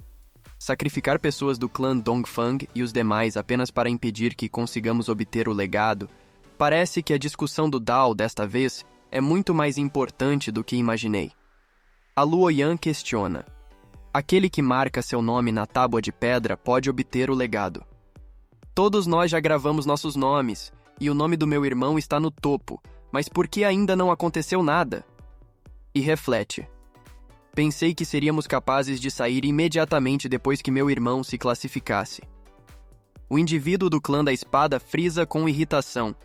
Speaker 1: Sacrificar pessoas do clã Dongfang e os demais apenas para impedir que consigamos obter o legado. Parece que a discussão do Dao desta vez é muito mais importante do que imaginei. A Luoyan questiona. Aquele que marca seu nome na tábua de pedra pode obter o legado. Todos nós já gravamos nossos nomes, e o nome do meu irmão está no topo, mas por que ainda não aconteceu nada? E reflete. Pensei que seríamos capazes de sair imediatamente depois que meu irmão se classificasse. O indivíduo do clã da espada frisa com irritação.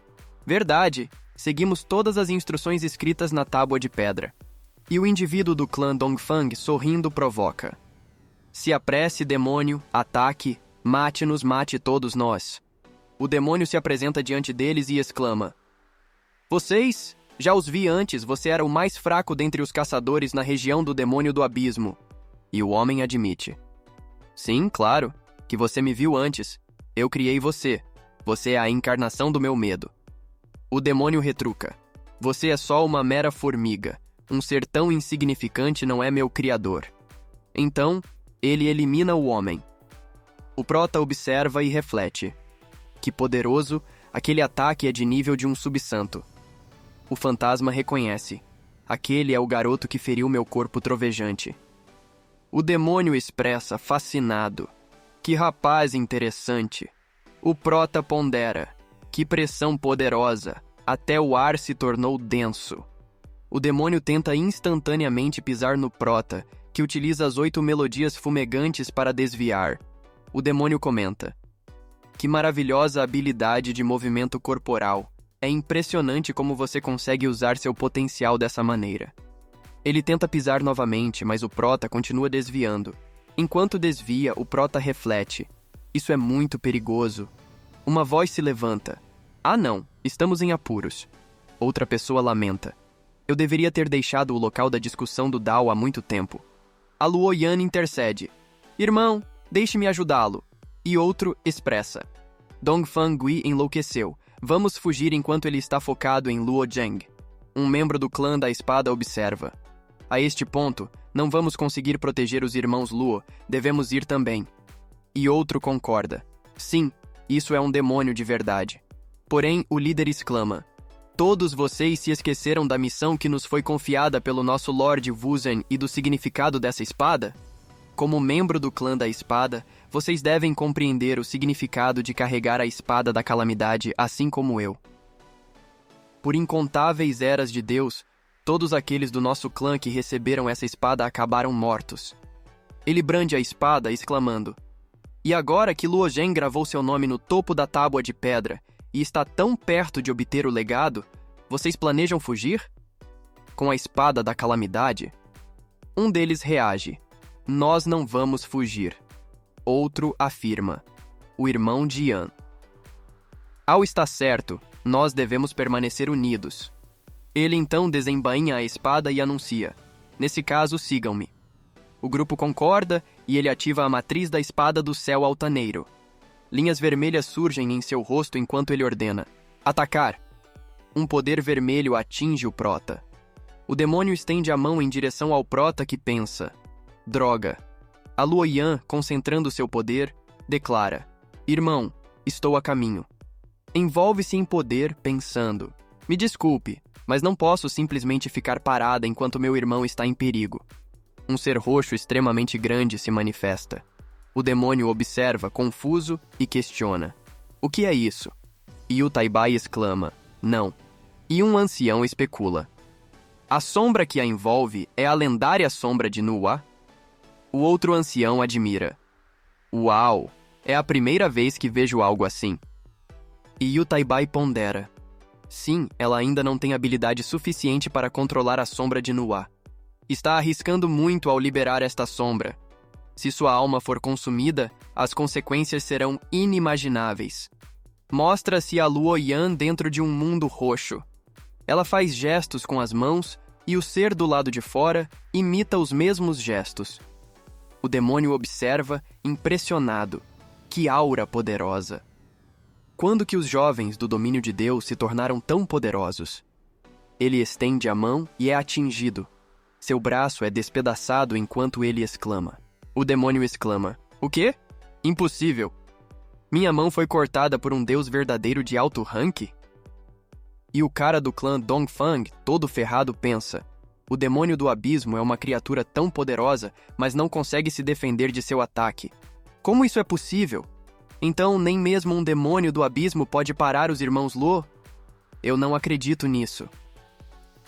Speaker 1: Verdade, seguimos todas as instruções escritas na tábua de pedra. E o indivíduo do clã Dongfang, sorrindo, provoca. Se apresse, demônio, ataque, mate-nos, mate todos nós. O demônio se apresenta diante deles e exclama. Vocês? Já os vi antes, você era o mais fraco dentre os caçadores na região do demônio do abismo. E o homem admite. Sim, claro, que você me viu antes. Eu criei você. Você é a encarnação do meu medo. O demônio retruca. Você é só uma mera formiga. Um ser tão insignificante não é meu criador. Então, ele elimina o homem. O prota observa e reflete. Que poderoso, aquele ataque é de nível de um subsanto. O fantasma reconhece. Aquele é o garoto que feriu meu corpo trovejante. O demônio expressa, fascinado. Que rapaz interessante. O prota pondera. Que pressão poderosa. Até o ar se tornou denso. O demônio tenta instantaneamente pisar no prota, que utiliza as 8 melodias fumegantes para desviar. O demônio comenta. Que maravilhosa habilidade de movimento corporal. É impressionante como você consegue usar seu potencial dessa maneira. Ele tenta pisar novamente, mas o prota continua desviando. Enquanto desvia, o prota reflete. Isso é muito perigoso. Uma voz se levanta. Ah não, estamos em apuros. Outra pessoa lamenta. Eu deveria ter deixado o local da discussão do Dao há muito tempo. A Luoyan intercede. Irmão, deixe-me ajudá-lo. E outro expressa. Dongfang Gui enlouqueceu. Vamos fugir enquanto ele está focado em Luo Zheng. Um membro do clã da espada observa. A este ponto, não vamos conseguir proteger os irmãos Luo, devemos ir também. E outro concorda. Sim, isso é um demônio de verdade. Porém, o líder exclama. Todos vocês se esqueceram da missão que nos foi confiada pelo nosso Lord Wuzhen e do significado dessa espada? Como membro do clã da espada, vocês devem compreender o significado de carregar a espada da calamidade assim como eu. Por incontáveis eras de Deus, todos aqueles do nosso clã que receberam essa espada acabaram mortos. Ele brande a espada, exclamando. E agora que Luo Zheng gravou seu nome no topo da tábua de pedra, e está tão perto de obter o legado, vocês planejam fugir? Com a espada da calamidade? Um deles reage. Nós não vamos fugir. Outro afirma. O irmão de Yan. Ao estar certo, nós devemos permanecer unidos. Ele então desembainha a espada e anuncia. Nesse caso, sigam-me. O grupo concorda e ele ativa a matriz da espada do céu altaneiro. Linhas vermelhas surgem em seu rosto enquanto ele ordena. Atacar! Um poder vermelho atinge o prota. O demônio estende a mão em direção ao prota que pensa. Droga! A Luoyan, concentrando seu poder, declara. Irmão, estou a caminho. Envolve-se em poder, pensando. Me desculpe, mas não posso simplesmente ficar parada enquanto meu irmão está em perigo. Um ser roxo extremamente grande se manifesta. O demônio observa, confuso, e questiona. O que é isso? E o Taibai exclama. Não. E um ancião especula. A sombra que a envolve é a lendária sombra de Nuwa? O outro ancião admira. Uau! É a primeira vez que vejo algo assim. E Yu Taibai pondera. Sim, ela ainda não tem habilidade suficiente para controlar a sombra de Nuwa. Está arriscando muito ao liberar esta sombra. Se sua alma for consumida, as consequências serão inimagináveis. Mostra-se a Luoyan dentro de um mundo roxo. Ela faz gestos com as mãos e o ser do lado de fora imita os mesmos gestos. O demônio observa, impressionado. Que aura poderosa! Quando que os jovens do domínio de Deus se tornaram tão poderosos? Ele estende a mão e é atingido. Seu braço é despedaçado enquanto ele exclama. O demônio exclama: "O quê? Impossível! Minha mão foi cortada por um deus verdadeiro de alto rank?" E o cara do clã Dongfang, todo ferrado, pensa: o demônio do abismo é uma criatura tão poderosa, mas não consegue se defender de seu ataque. Como isso é possível? Então, nem mesmo um demônio do abismo pode parar os irmãos Luo? Eu não acredito nisso.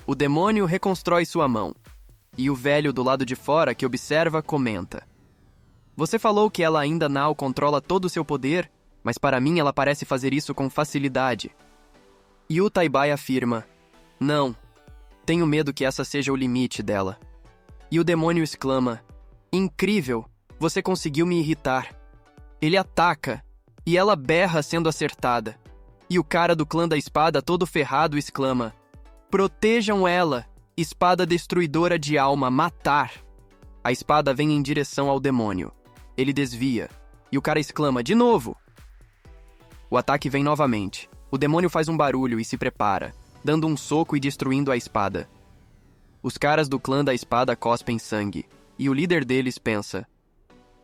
Speaker 1: O demônio reconstrói sua mão. E o velho do lado de fora, que observa, comenta: "Você falou que ela ainda não controla todo o seu poder, mas para mim ela parece fazer isso com facilidade." E o Taibai afirma: "Não. Tenho medo que essa seja o limite dela." E o demônio exclama: "Incrível! Você conseguiu me irritar." Ele ataca, e ela berra sendo acertada. E o cara do clã da espada, todo ferrado, exclama: "Protejam ela! Espada destruidora de alma, matar!" A espada vem em direção ao demônio. Ele desvia, e o cara exclama: "De novo!" O ataque vem novamente. O demônio faz um barulho e se prepara, dando um soco e destruindo a espada. Os caras do clã da espada cospem sangue, e o líder deles pensa: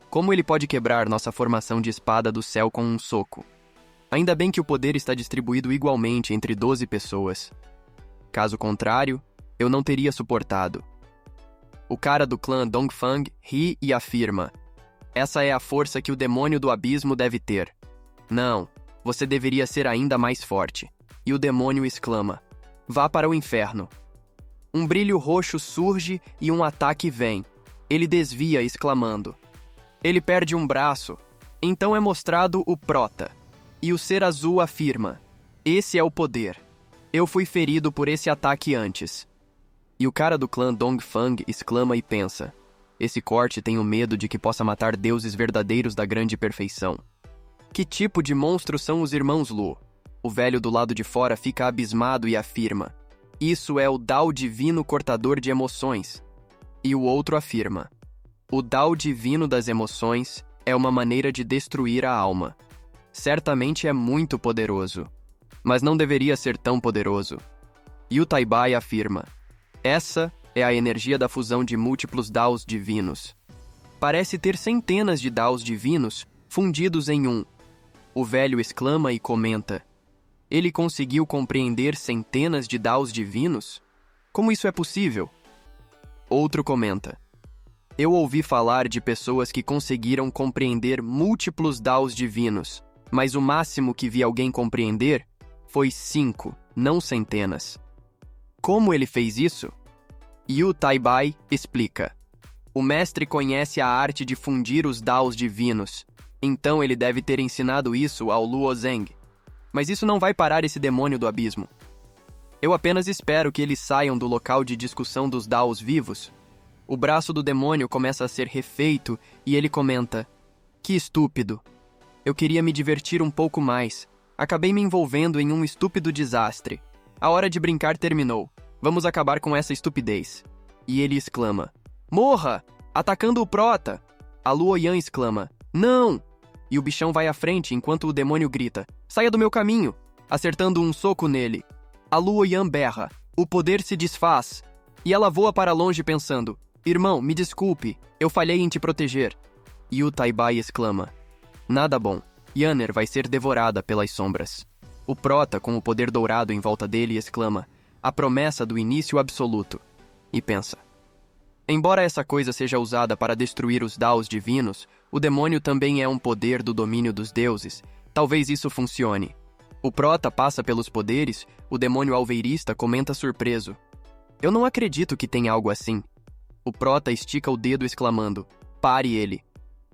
Speaker 1: como ele pode quebrar nossa formação de espada do céu com um soco? Ainda bem que o poder está distribuído igualmente entre 12 pessoas. Caso contrário, eu não teria suportado. O cara do clã Dongfang ri e afirma: essa é a força que o demônio do abismo deve ter. Não, você deveria ser ainda mais forte. E o demônio exclama: vá para o inferno. Um brilho roxo surge e um ataque vem. Ele desvia, exclamando. Ele perde um braço. Então é mostrado o Prota. E o ser azul afirma: esse é o poder. Eu fui ferido por esse ataque antes. E o cara do clã Dongfang exclama e pensa: esse corte tenho medo de que possa matar deuses verdadeiros da grande perfeição. Que tipo de monstro são os irmãos Lu? O velho do lado de fora fica abismado e afirma: isso é o Dao divino cortador de emoções. E o outro afirma: o Dao divino das emoções é uma maneira de destruir a alma. Certamente é muito poderoso, mas não deveria ser tão poderoso. E o Taibai afirma: essa é a energia da fusão de múltiplos Daos divinos. Parece ter centenas de Daos divinos fundidos em um. O velho exclama e comenta: ele conseguiu compreender centenas de Daos divinos? Como isso é possível? Outro comenta: eu ouvi falar de pessoas que conseguiram compreender múltiplos Daos divinos, mas o máximo que vi alguém compreender foi 5, não centenas. Como ele fez isso? E o Taibai explica: o mestre conhece a arte de fundir os Daos divinos, então ele deve ter ensinado isso ao Luo Zeng. Mas isso não vai parar esse demônio do abismo. Eu apenas espero que eles saiam do local de discussão dos Daos vivos. O braço do demônio começa a ser refeito e ele comenta: que estúpido. Eu queria me divertir um pouco mais. Acabei me envolvendo em um estúpido desastre. A hora de brincar terminou. Vamos acabar com essa estupidez. E ele exclama: morra! Atacando o Prota! A Luoyan exclama: não! E o bichão vai à frente enquanto o demônio grita: saia do meu caminho! Acertando um soco nele. A Luoyan berra: o poder se desfaz. E ela voa para longe pensando: irmão, me desculpe, eu falhei em te proteger. E o Taibai exclama: nada bom, Yanner vai ser devorada pelas sombras. O Prota, com o poder dourado em volta dele, exclama: a promessa do início absoluto. E pensa: embora essa coisa seja usada para destruir os Daos divinos, o demônio também é um poder do domínio dos deuses. Talvez isso funcione. O Prota passa pelos poderes, o demônio alveirista comenta surpreso: eu não acredito que tenha algo assim. O Prota estica o dedo exclamando: pare ele.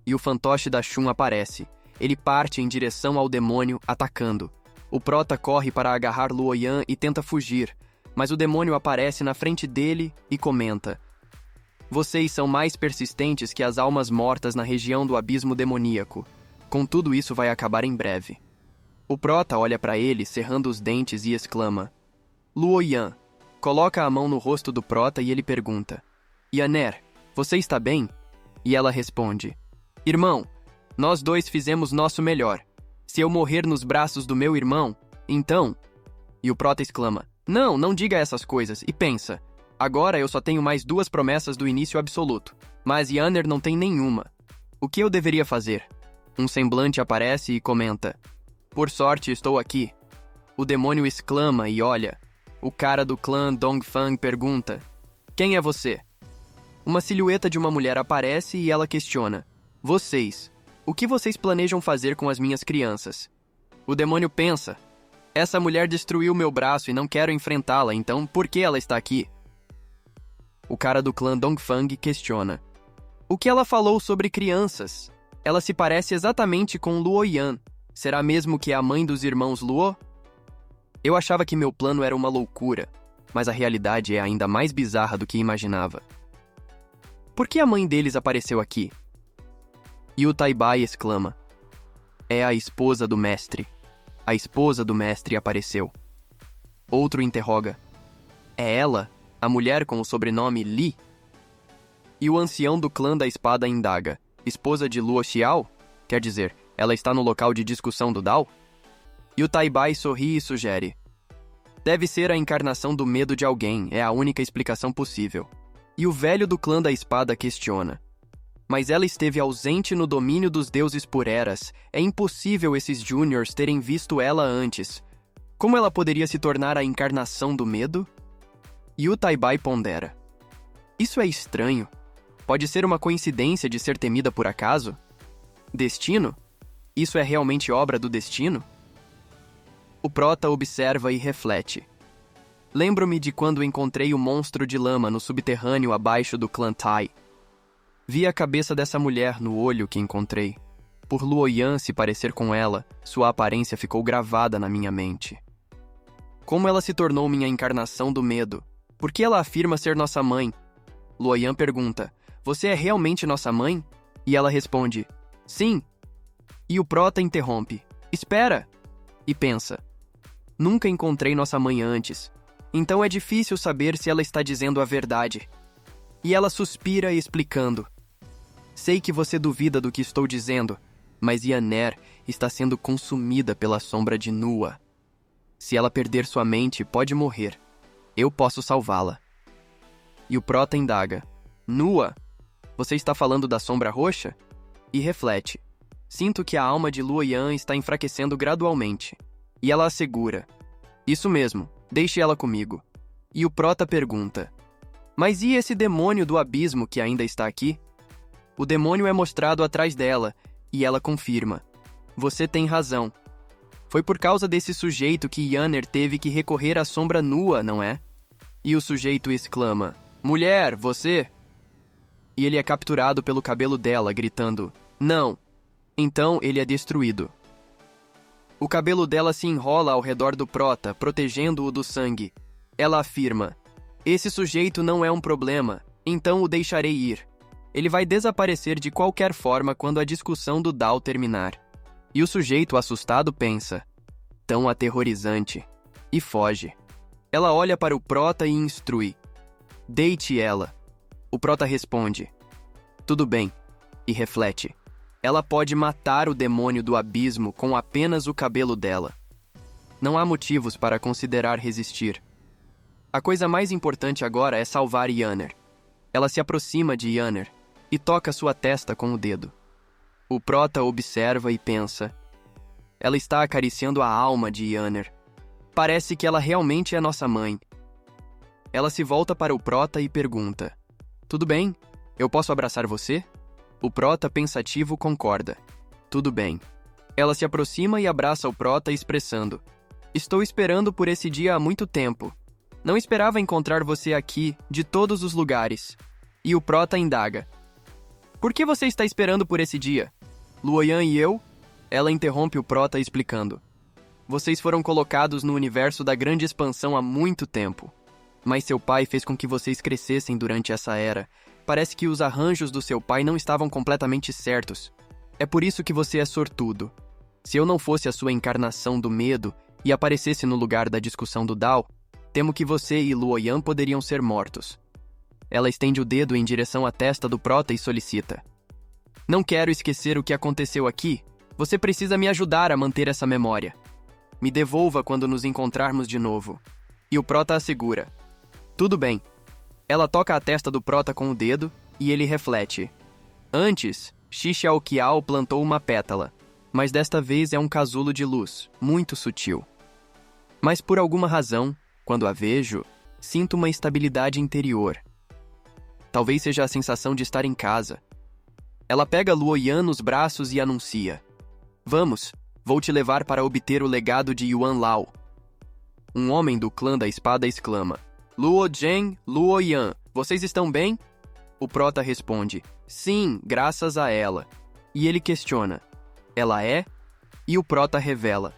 Speaker 1: E o fantoche da Shun aparece. Ele parte em direção ao demônio, atacando. O Prota corre para agarrar Luoyan e tenta fugir, mas o demônio aparece na frente dele e comenta: vocês são mais persistentes que as almas mortas na região do abismo demoníaco. Contudo, isso vai acabar em breve. O Prota olha para ele, cerrando os dentes e exclama: Luoyan. Coloca a mão no rosto do Prota e ele pergunta: Yanner, você está bem? E ela responde: Irmão, nós dois fizemos nosso melhor. Se eu morrer nos braços do meu irmão, então... E o Prota exclama: Não, não diga essas coisas, e pensa: Agora eu só tenho mais 2 promessas do início absoluto, mas Яннер não tem nenhuma. O que eu deveria fazer? Um semblante aparece e comenta: Por sorte estou aqui. O demônio exclama e olha. O cara do clã Dongfang pergunta: Quem é você? Uma silhueta de uma mulher aparece e ela questiona: Vocês, o que vocês planejam fazer com as minhas crianças? O demônio pensa: Essa mulher destruiu meu braço e não quero enfrentá-la, então por que ela está aqui? O cara do clã Dongfang questiona: O que ela falou sobre crianças? Ela se parece exatamente com Luo Yan. Será mesmo que é a mãe dos irmãos Luo? Eu achava que meu plano era uma loucura, mas a realidade é ainda mais bizarra do que imaginava. Por que a mãe deles apareceu aqui? E o Taibai exclama: É a esposa do mestre. A esposa do mestre apareceu. Outro interroga: É ela, a mulher com o sobrenome Li? E o ancião do clã da espada indaga: Esposa de Luo Xiao? Quer dizer, ela está no local de discussão do Dao? E o Taibai sorri e sugere: Deve ser a encarnação do medo de alguém, é a única explicação possível. E o velho do clã da espada questiona: Mas ela esteve ausente no domínio dos deuses por eras. É impossível esses Juniors terem visto ela antes. Como ela poderia se tornar a encarnação do medo? E o Taibai pondera: Isso é estranho. Pode ser uma coincidência de ser temida por acaso? Destino? Isso é realmente obra do destino? O Prota observa e reflete. Lembro-me de quando encontrei o monstro de lama no subterrâneo abaixo do clã Tai. Vi a cabeça dessa mulher no olho que encontrei. Por Luo Yan se parecer com ela, sua aparência ficou gravada na minha mente. Como ela se tornou minha encarnação do medo? Por que ela afirma ser nossa mãe? Luo Yan pergunta: Você é realmente nossa mãe? E ela responde: Sim. E o Prota interrompe: Espera! E pensa: Nunca encontrei nossa mãe antes, então é difícil saber se ela está dizendo a verdade. E ela suspira explicando: Sei que você duvida do que estou dizendo, mas Яннер está sendo consumida pela sombra de Nua. Se ela perder sua mente, pode morrer. Eu posso salvá-la. E o Prota indaga: Nua? Você está falando da sombra roxa? E reflete: Sinto que a alma de Luo Yan está enfraquecendo gradualmente. E ela assegura: Isso mesmo, deixe ela comigo. E o Prota pergunta: Mas e esse demônio do abismo que ainda está aqui? O demônio é mostrado atrás dela, e ela confirma: Você tem razão. Foi por causa desse sujeito que Яннер teve que recorrer à sombra nua, não é? E o sujeito exclama: Mulher, você? E ele é capturado pelo cabelo dela, gritando: Não! Então ele é destruído. O cabelo dela se enrola ao redor do Prota, protegendo-o do sangue. Ela afirma: Esse sujeito não é um problema, então o deixarei ir. Ele vai desaparecer de qualquer forma quando a discussão do Dao terminar. E o sujeito assustado pensa: Tão aterrorizante. E foge. Ela olha para o Prota e instrui: Deite ela. O Prota responde: Tudo bem. E reflete: Ela pode matar o demônio do abismo com apenas o cabelo dela. Não há motivos para considerar resistir. A coisa mais importante agora é salvar Яннер. Ela se aproxima de Яннер e toca sua testa com o dedo. O Prota observa e pensa: Ela está acariciando a alma de Яннер. Parece que ela realmente é nossa mãe. Ela se volta para o Prota e pergunta: Tudo bem? Eu posso abraçar você? O Prota pensativo concorda: Tudo bem. Ela se aproxima e abraça o Prota expressando: Estou esperando por esse dia há muito tempo. Não esperava encontrar você aqui, de todos os lugares. E o Prota indaga: Por que você está esperando por esse dia? Luo Yan e eu? Ela interrompe o Prota explicando: Vocês foram colocados no universo da grande expansão há muito tempo. Mas seu pai fez com que vocês crescessem durante essa era. Parece que os arranjos do seu pai não estavam completamente certos. É por isso que você é sortudo. Se eu não fosse a sua encarnação do medo e aparecesse no lugar da discussão do Dao, temo que você e Luo Yan poderiam ser mortos. Ela estende o dedo em direção à testa do Prota e solicita: Não quero esquecer o que aconteceu aqui. Você precisa me ajudar a manter essa memória. Me devolva quando nos encontrarmos de novo. E o Prota assegura. Tudo bem. Ela toca a testa do Prota com o dedo e ele reflete. Antes, Xixiaoqiao plantou uma pétala, mas desta vez é um casulo de luz, muito sutil. Mas por alguma razão, quando a vejo, sinto uma estabilidade interior. Talvez seja a sensação de estar em casa. Ela pega Luo Yan nos braços e anuncia. Vamos, vou te levar para obter o legado de Yuan Lao. Um homem do clã da espada exclama. Luo Zhen, Luo Yan, vocês estão bem? O Prota responde. Sim, graças a ela. E ele questiona. Ela é? E o Prota revela.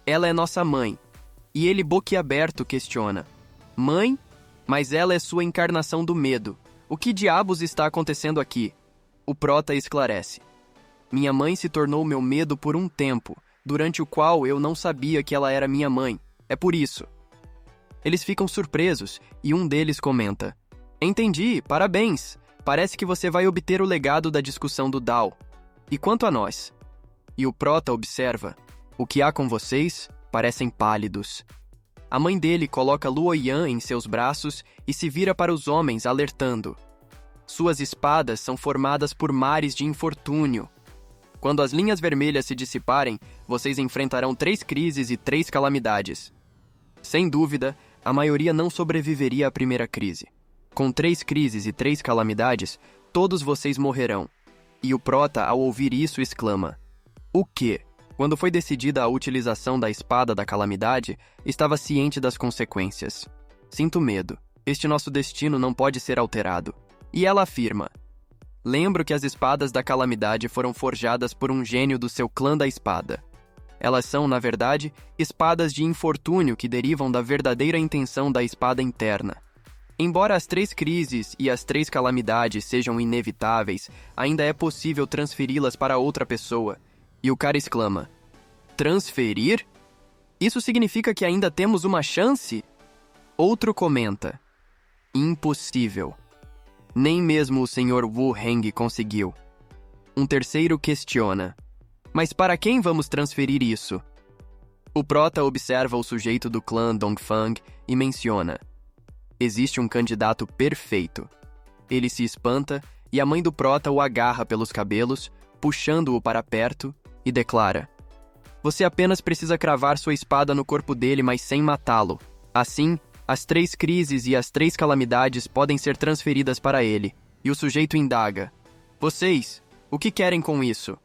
Speaker 1: Ela é nossa mãe. E ele boquiaberto questiona. Mãe? Mas ela é sua encarnação do medo. O que diabos está acontecendo aqui? O Prota esclarece. Minha mãe se tornou meu medo por um tempo, durante o qual eu não sabia que ela era minha mãe. É por isso. Eles ficam surpresos e um deles comenta. Entendi, parabéns. Parece que você vai obter o legado da discussão do Dao. E quanto a nós? E o Prota observa. O que há com vocês? Parecem pálidos. A mãe dele coloca Luo Yan em seus braços e se vira para os homens, alertando. Suas espadas são formadas por mares de infortúnio. Quando as linhas vermelhas se dissiparem, vocês enfrentarão 3 crises e 3 calamidades. Sem dúvida, a maioria não sobreviveria à primeira crise. Com 3 crises e 3 calamidades, todos vocês morrerão. E o Prota, ao ouvir isso, exclama. O quê? Quando foi decidida a utilização da espada da calamidade, estava ciente das consequências. Sinto medo. Este nosso destino não pode ser alterado. E ela afirma. Lembro que as espadas da calamidade foram forjadas por um gênio do seu clã da espada. Elas são, na verdade, espadas de infortúnio que derivam da verdadeira intenção da espada interna. Embora as 3 crises e as 3 calamidades sejam inevitáveis, ainda é possível transferi-las para outra pessoa. E o cara exclama, transferir? Isso significa que ainda temos uma chance? Outro comenta, impossível. Nem mesmo o Sr. Wu Heng conseguiu. Um terceiro questiona, mas para quem vamos transferir isso? O Prota observa o sujeito do clã Dongfang e menciona, existe um candidato perfeito. Ele se espanta e a mãe do Prota o agarra pelos cabelos, puxando-o para perto, e declara, você apenas precisa cravar sua espada no corpo dele, mas sem matá-lo. Assim, as 3 crises e as 3 calamidades podem ser transferidas para ele. E o sujeito indaga, vocês, o que querem com isso?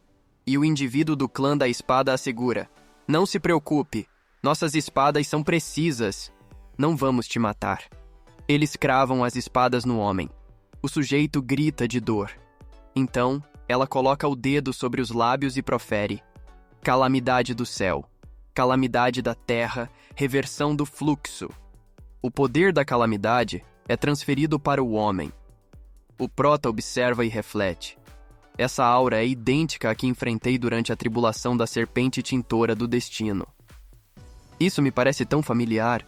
Speaker 1: E o indivíduo do clã da espada assegura, não se preocupe, nossas espadas são precisas. Não vamos te matar. Eles cravam as espadas no homem. O sujeito grita de dor. Então, ela coloca o dedo sobre os lábios e profere. Calamidade do céu. Calamidade da terra. Reversão do fluxo. O poder da calamidade é transferido para o homem. O Prota observa e reflete. Essa aura é idêntica à que enfrentei durante a tribulação da serpente tintora do destino. Isso me parece tão familiar.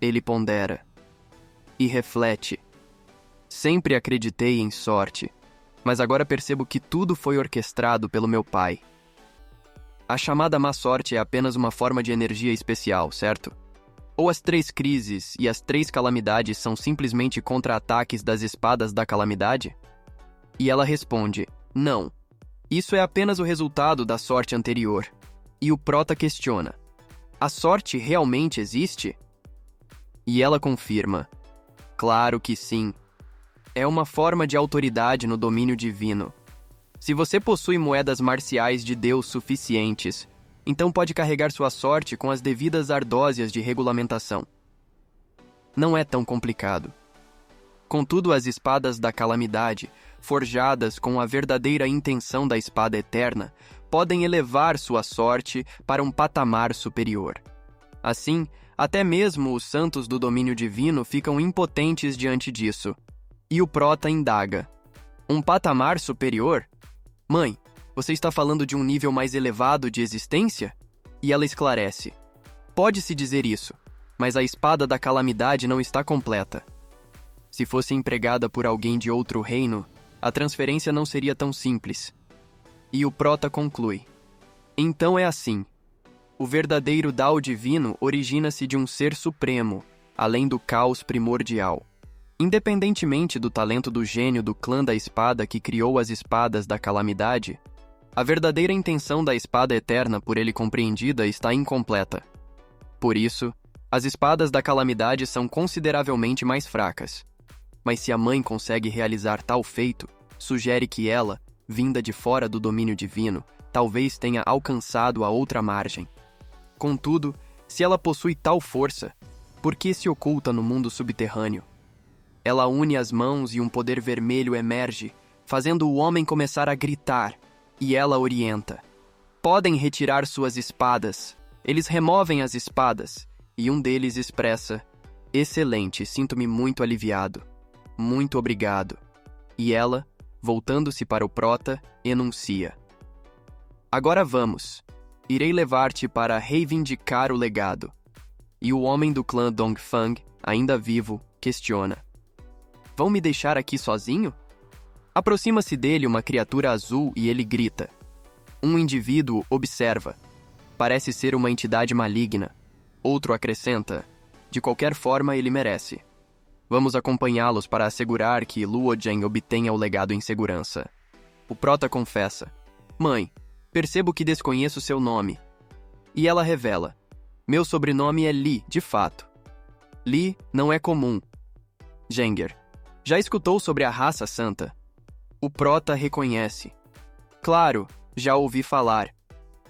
Speaker 1: Ele pondera. E reflete. Sempre acreditei em sorte, mas agora percebo que tudo foi orquestrado pelo meu pai. A chamada má sorte é apenas uma forma de energia especial, certo? Ou as 3 crises e as 3 calamidades são simplesmente contra-ataques das espadas da calamidade? E ela responde, não. Isso é apenas o resultado da sorte anterior. E o Prota questiona, a sorte realmente existe? E ela confirma, claro que sim. É uma forma de autoridade no domínio divino. Se você possui moedas marciais de Deus suficientes, então pode carregar sua sorte com as devidas ardósias de regulamentação. Não é tão complicado. Contudo, as espadas da calamidade, forjadas com a verdadeira intenção da espada eterna, podem elevar sua sorte para um patamar superior. Assim, até mesmo os santos do domínio divino ficam impotentes diante disso. E o Prota indaga. Um patamar superior? Mãe, você está falando de um nível mais elevado de existência? E ela esclarece. Pode-se dizer isso, mas a espada da calamidade não está completa. Se fosse empregada por alguém de outro reino, a transferência não seria tão simples. E o prota conclui. Então é assim. O verdadeiro Dao divino origina-se de um ser supremo, além do caos primordial. Independentemente do talento do gênio do clã da espada que criou as espadas da calamidade, a verdadeira intenção da espada eterna por ele compreendida está incompleta. Por isso, as espadas da calamidade são consideravelmente mais fracas. Mas se a mãe consegue realizar tal feito, sugere que ela, vinda de fora do domínio divino, talvez tenha alcançado a outra margem. Contudo, se ela possui tal força, por que se oculta no mundo subterrâneo? Ela une as mãos e um poder vermelho emerge, fazendo o homem começar a gritar, e ela orienta. Podem retirar suas espadas. Eles removem as espadas, e um deles expressa: excelente, sinto-me muito aliviado. Muito obrigado. E ela, voltando-se para o prota, enuncia. Agora vamos. Irei levar-te para reivindicar o legado. E o homem do clã Dongfang, ainda vivo, questiona. Vão me deixar aqui sozinho? Aproxima-se dele uma criatura azul e ele grita. Um indivíduo observa. Parece ser uma entidade maligna. Outro acrescenta. De qualquer forma, ele merece. Vamos acompanhá-los para assegurar que Luo Zhen obtenha o legado em segurança. O prota confessa. Mãe, percebo que desconheço seu nome. E ela revela. Meu sobrenome é Li, de fato. Li não é comum. Zenger. Já escutou sobre a raça santa? O prota reconhece. Claro, já ouvi falar.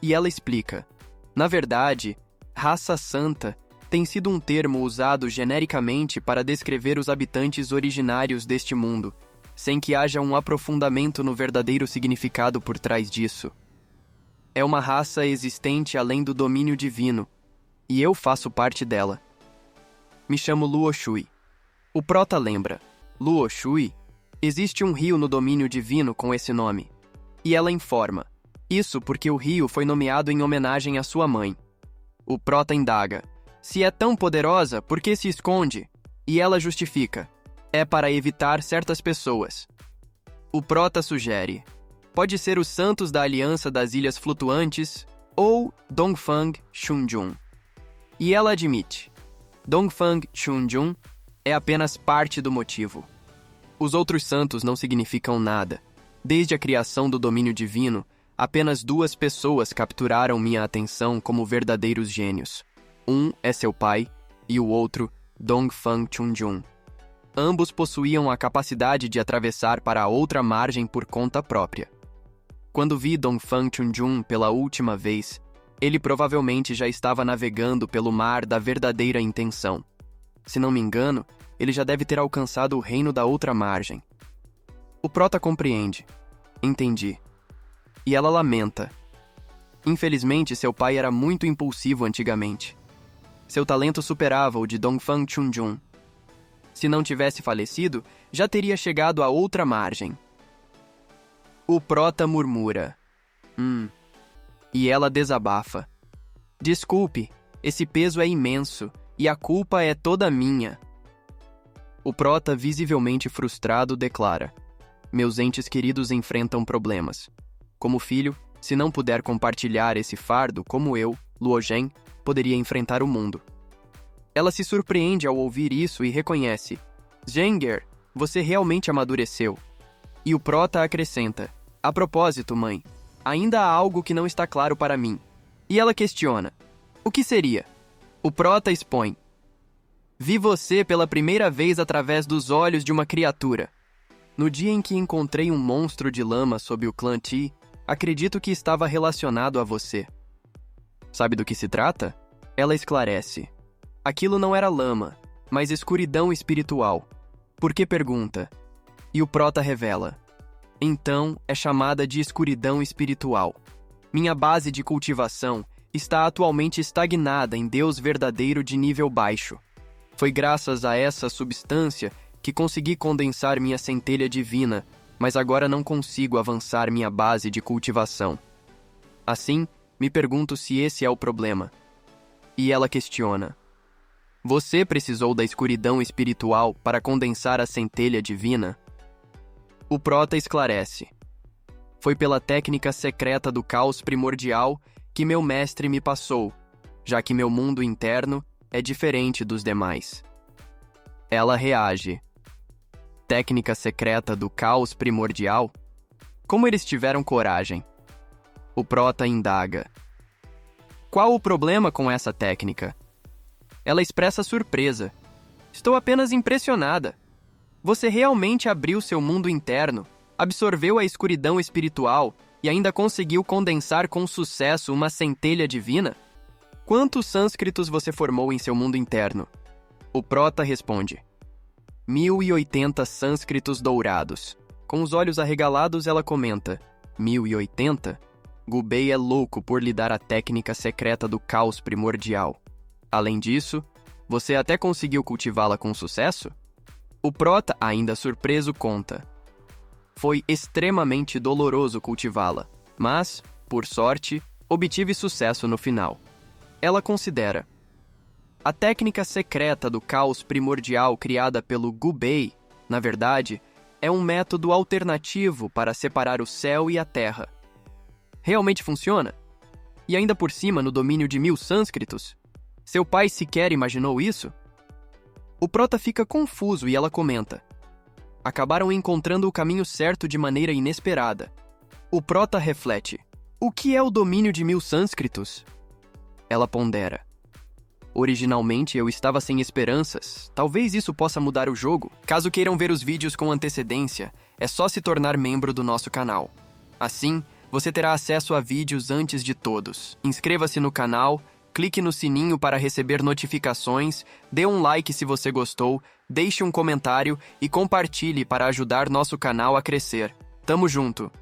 Speaker 1: E ela explica. Na verdade, raça santa tem sido um termo usado genericamente para descrever os habitantes originários deste mundo, sem que haja um aprofundamento no verdadeiro significado por trás disso. É uma raça existente além do domínio divino, e eu faço parte dela. Me chamo Luo Shui. O prota lembra. Luo Shui? Existe um rio no domínio divino com esse nome. E ela informa. Isso porque o rio foi nomeado em homenagem à sua mãe. O prota indaga. Se é tão poderosa, por que se esconde? E ela justifica. É para evitar certas pessoas. O prota sugere. Pode ser os santos da Aliança das Ilhas Flutuantes ou Dongfang Chunjun. E ela admite. Dongfang Chunjun é apenas parte do motivo. Os outros santos não significam nada. Desde a criação do domínio divino, apenas 2 pessoas capturaram minha atenção como verdadeiros gênios. Um é seu pai e o outro, Dongfang Chunjun. Ambos possuíam a capacidade de atravessar para a outra margem por conta própria. Quando vi Dongfang Chunjun pela última vez, ele provavelmente já estava navegando pelo mar da verdadeira intenção. Se não me engano, ele já deve ter alcançado o reino da outra margem. O prota compreende. Entendi. E ela lamenta. Infelizmente, seu pai era muito impulsivo antigamente. Seu talento superava o de Dongfang Chunjun. Se não tivesse falecido, já teria chegado à outra margem. O prota murmura. E ela desabafa. Desculpe, esse peso é imenso, e a culpa é toda minha. O prota, visivelmente frustrado, declara. Meus entes queridos enfrentam problemas. Como filho, se não puder compartilhar esse fardo, como eu, Luo Zhen, poderia enfrentar o mundo. Ela se surpreende ao ouvir isso e reconhece. Zenger, você realmente amadureceu. E o prota acrescenta. A propósito, mãe, ainda há algo que não está claro para mim. E ela questiona. O que seria? O prota expõe. Vi você pela primeira vez através dos olhos de uma criatura. No dia em que encontrei um monstro de lama sob o clã Ti, acredito que estava relacionado a você. Sabe do que se trata? Ela esclarece. Aquilo não era lama, mas escuridão espiritual. Por que pergunta? E o prota revela. Então, é chamada de escuridão espiritual. Minha base de cultivação está atualmente estagnada em Deus verdadeiro de nível baixo. Foi graças a essa substância que consegui condensar minha centelha divina, mas agora não consigo avançar minha base de cultivação. Assim, me pergunto se esse é o problema. E ela questiona. Você precisou da escuridão espiritual para condensar a centelha divina? O prota esclarece. Foi pela técnica secreta do caos primordial que meu mestre me passou, já que meu mundo interno é diferente dos demais. Ela reage. Técnica secreta do caos primordial? Como eles tiveram coragem? O prota indaga. Qual o problema com essa técnica? Ela expressa surpresa. Estou apenas impressionada. Você realmente abriu seu mundo interno, absorveu a escuridão espiritual e ainda conseguiu condensar com sucesso uma centelha divina? Quantos sânscritos você formou em seu mundo interno? O prota responde. 1080 sânscritos dourados. Com os olhos arregalados, ela comenta. 1080? Gubei é louco por lhe dar a técnica secreta do caos primordial. Além disso, você até conseguiu cultivá-la com sucesso? O prota, ainda surpreso, conta. Foi extremamente doloroso cultivá-la, mas, por sorte, obtive sucesso no final. Ela considera. A técnica secreta do caos primordial criada pelo Gubei, na verdade, é um método alternativo para separar o céu e a terra. Realmente funciona? E ainda por cima no domínio de 1000 sânscritos? Seu pai sequer imaginou isso? O prota fica confuso e ela comenta. Acabaram encontrando o caminho certo de maneira inesperada. O prota reflete. O que é o domínio de 1000 sânscritos? Ela pondera. Originalmente eu estava sem esperanças. Talvez isso possa mudar o jogo. Caso queiram ver os vídeos com antecedência, é só se tornar membro do nosso canal. Assim, você terá acesso a vídeos antes de todos. Inscreva-se no canal, clique no sininho para receber notificações, dê um like se você gostou, deixe um comentário e compartilhe para ajudar nosso canal a crescer. Tamo junto!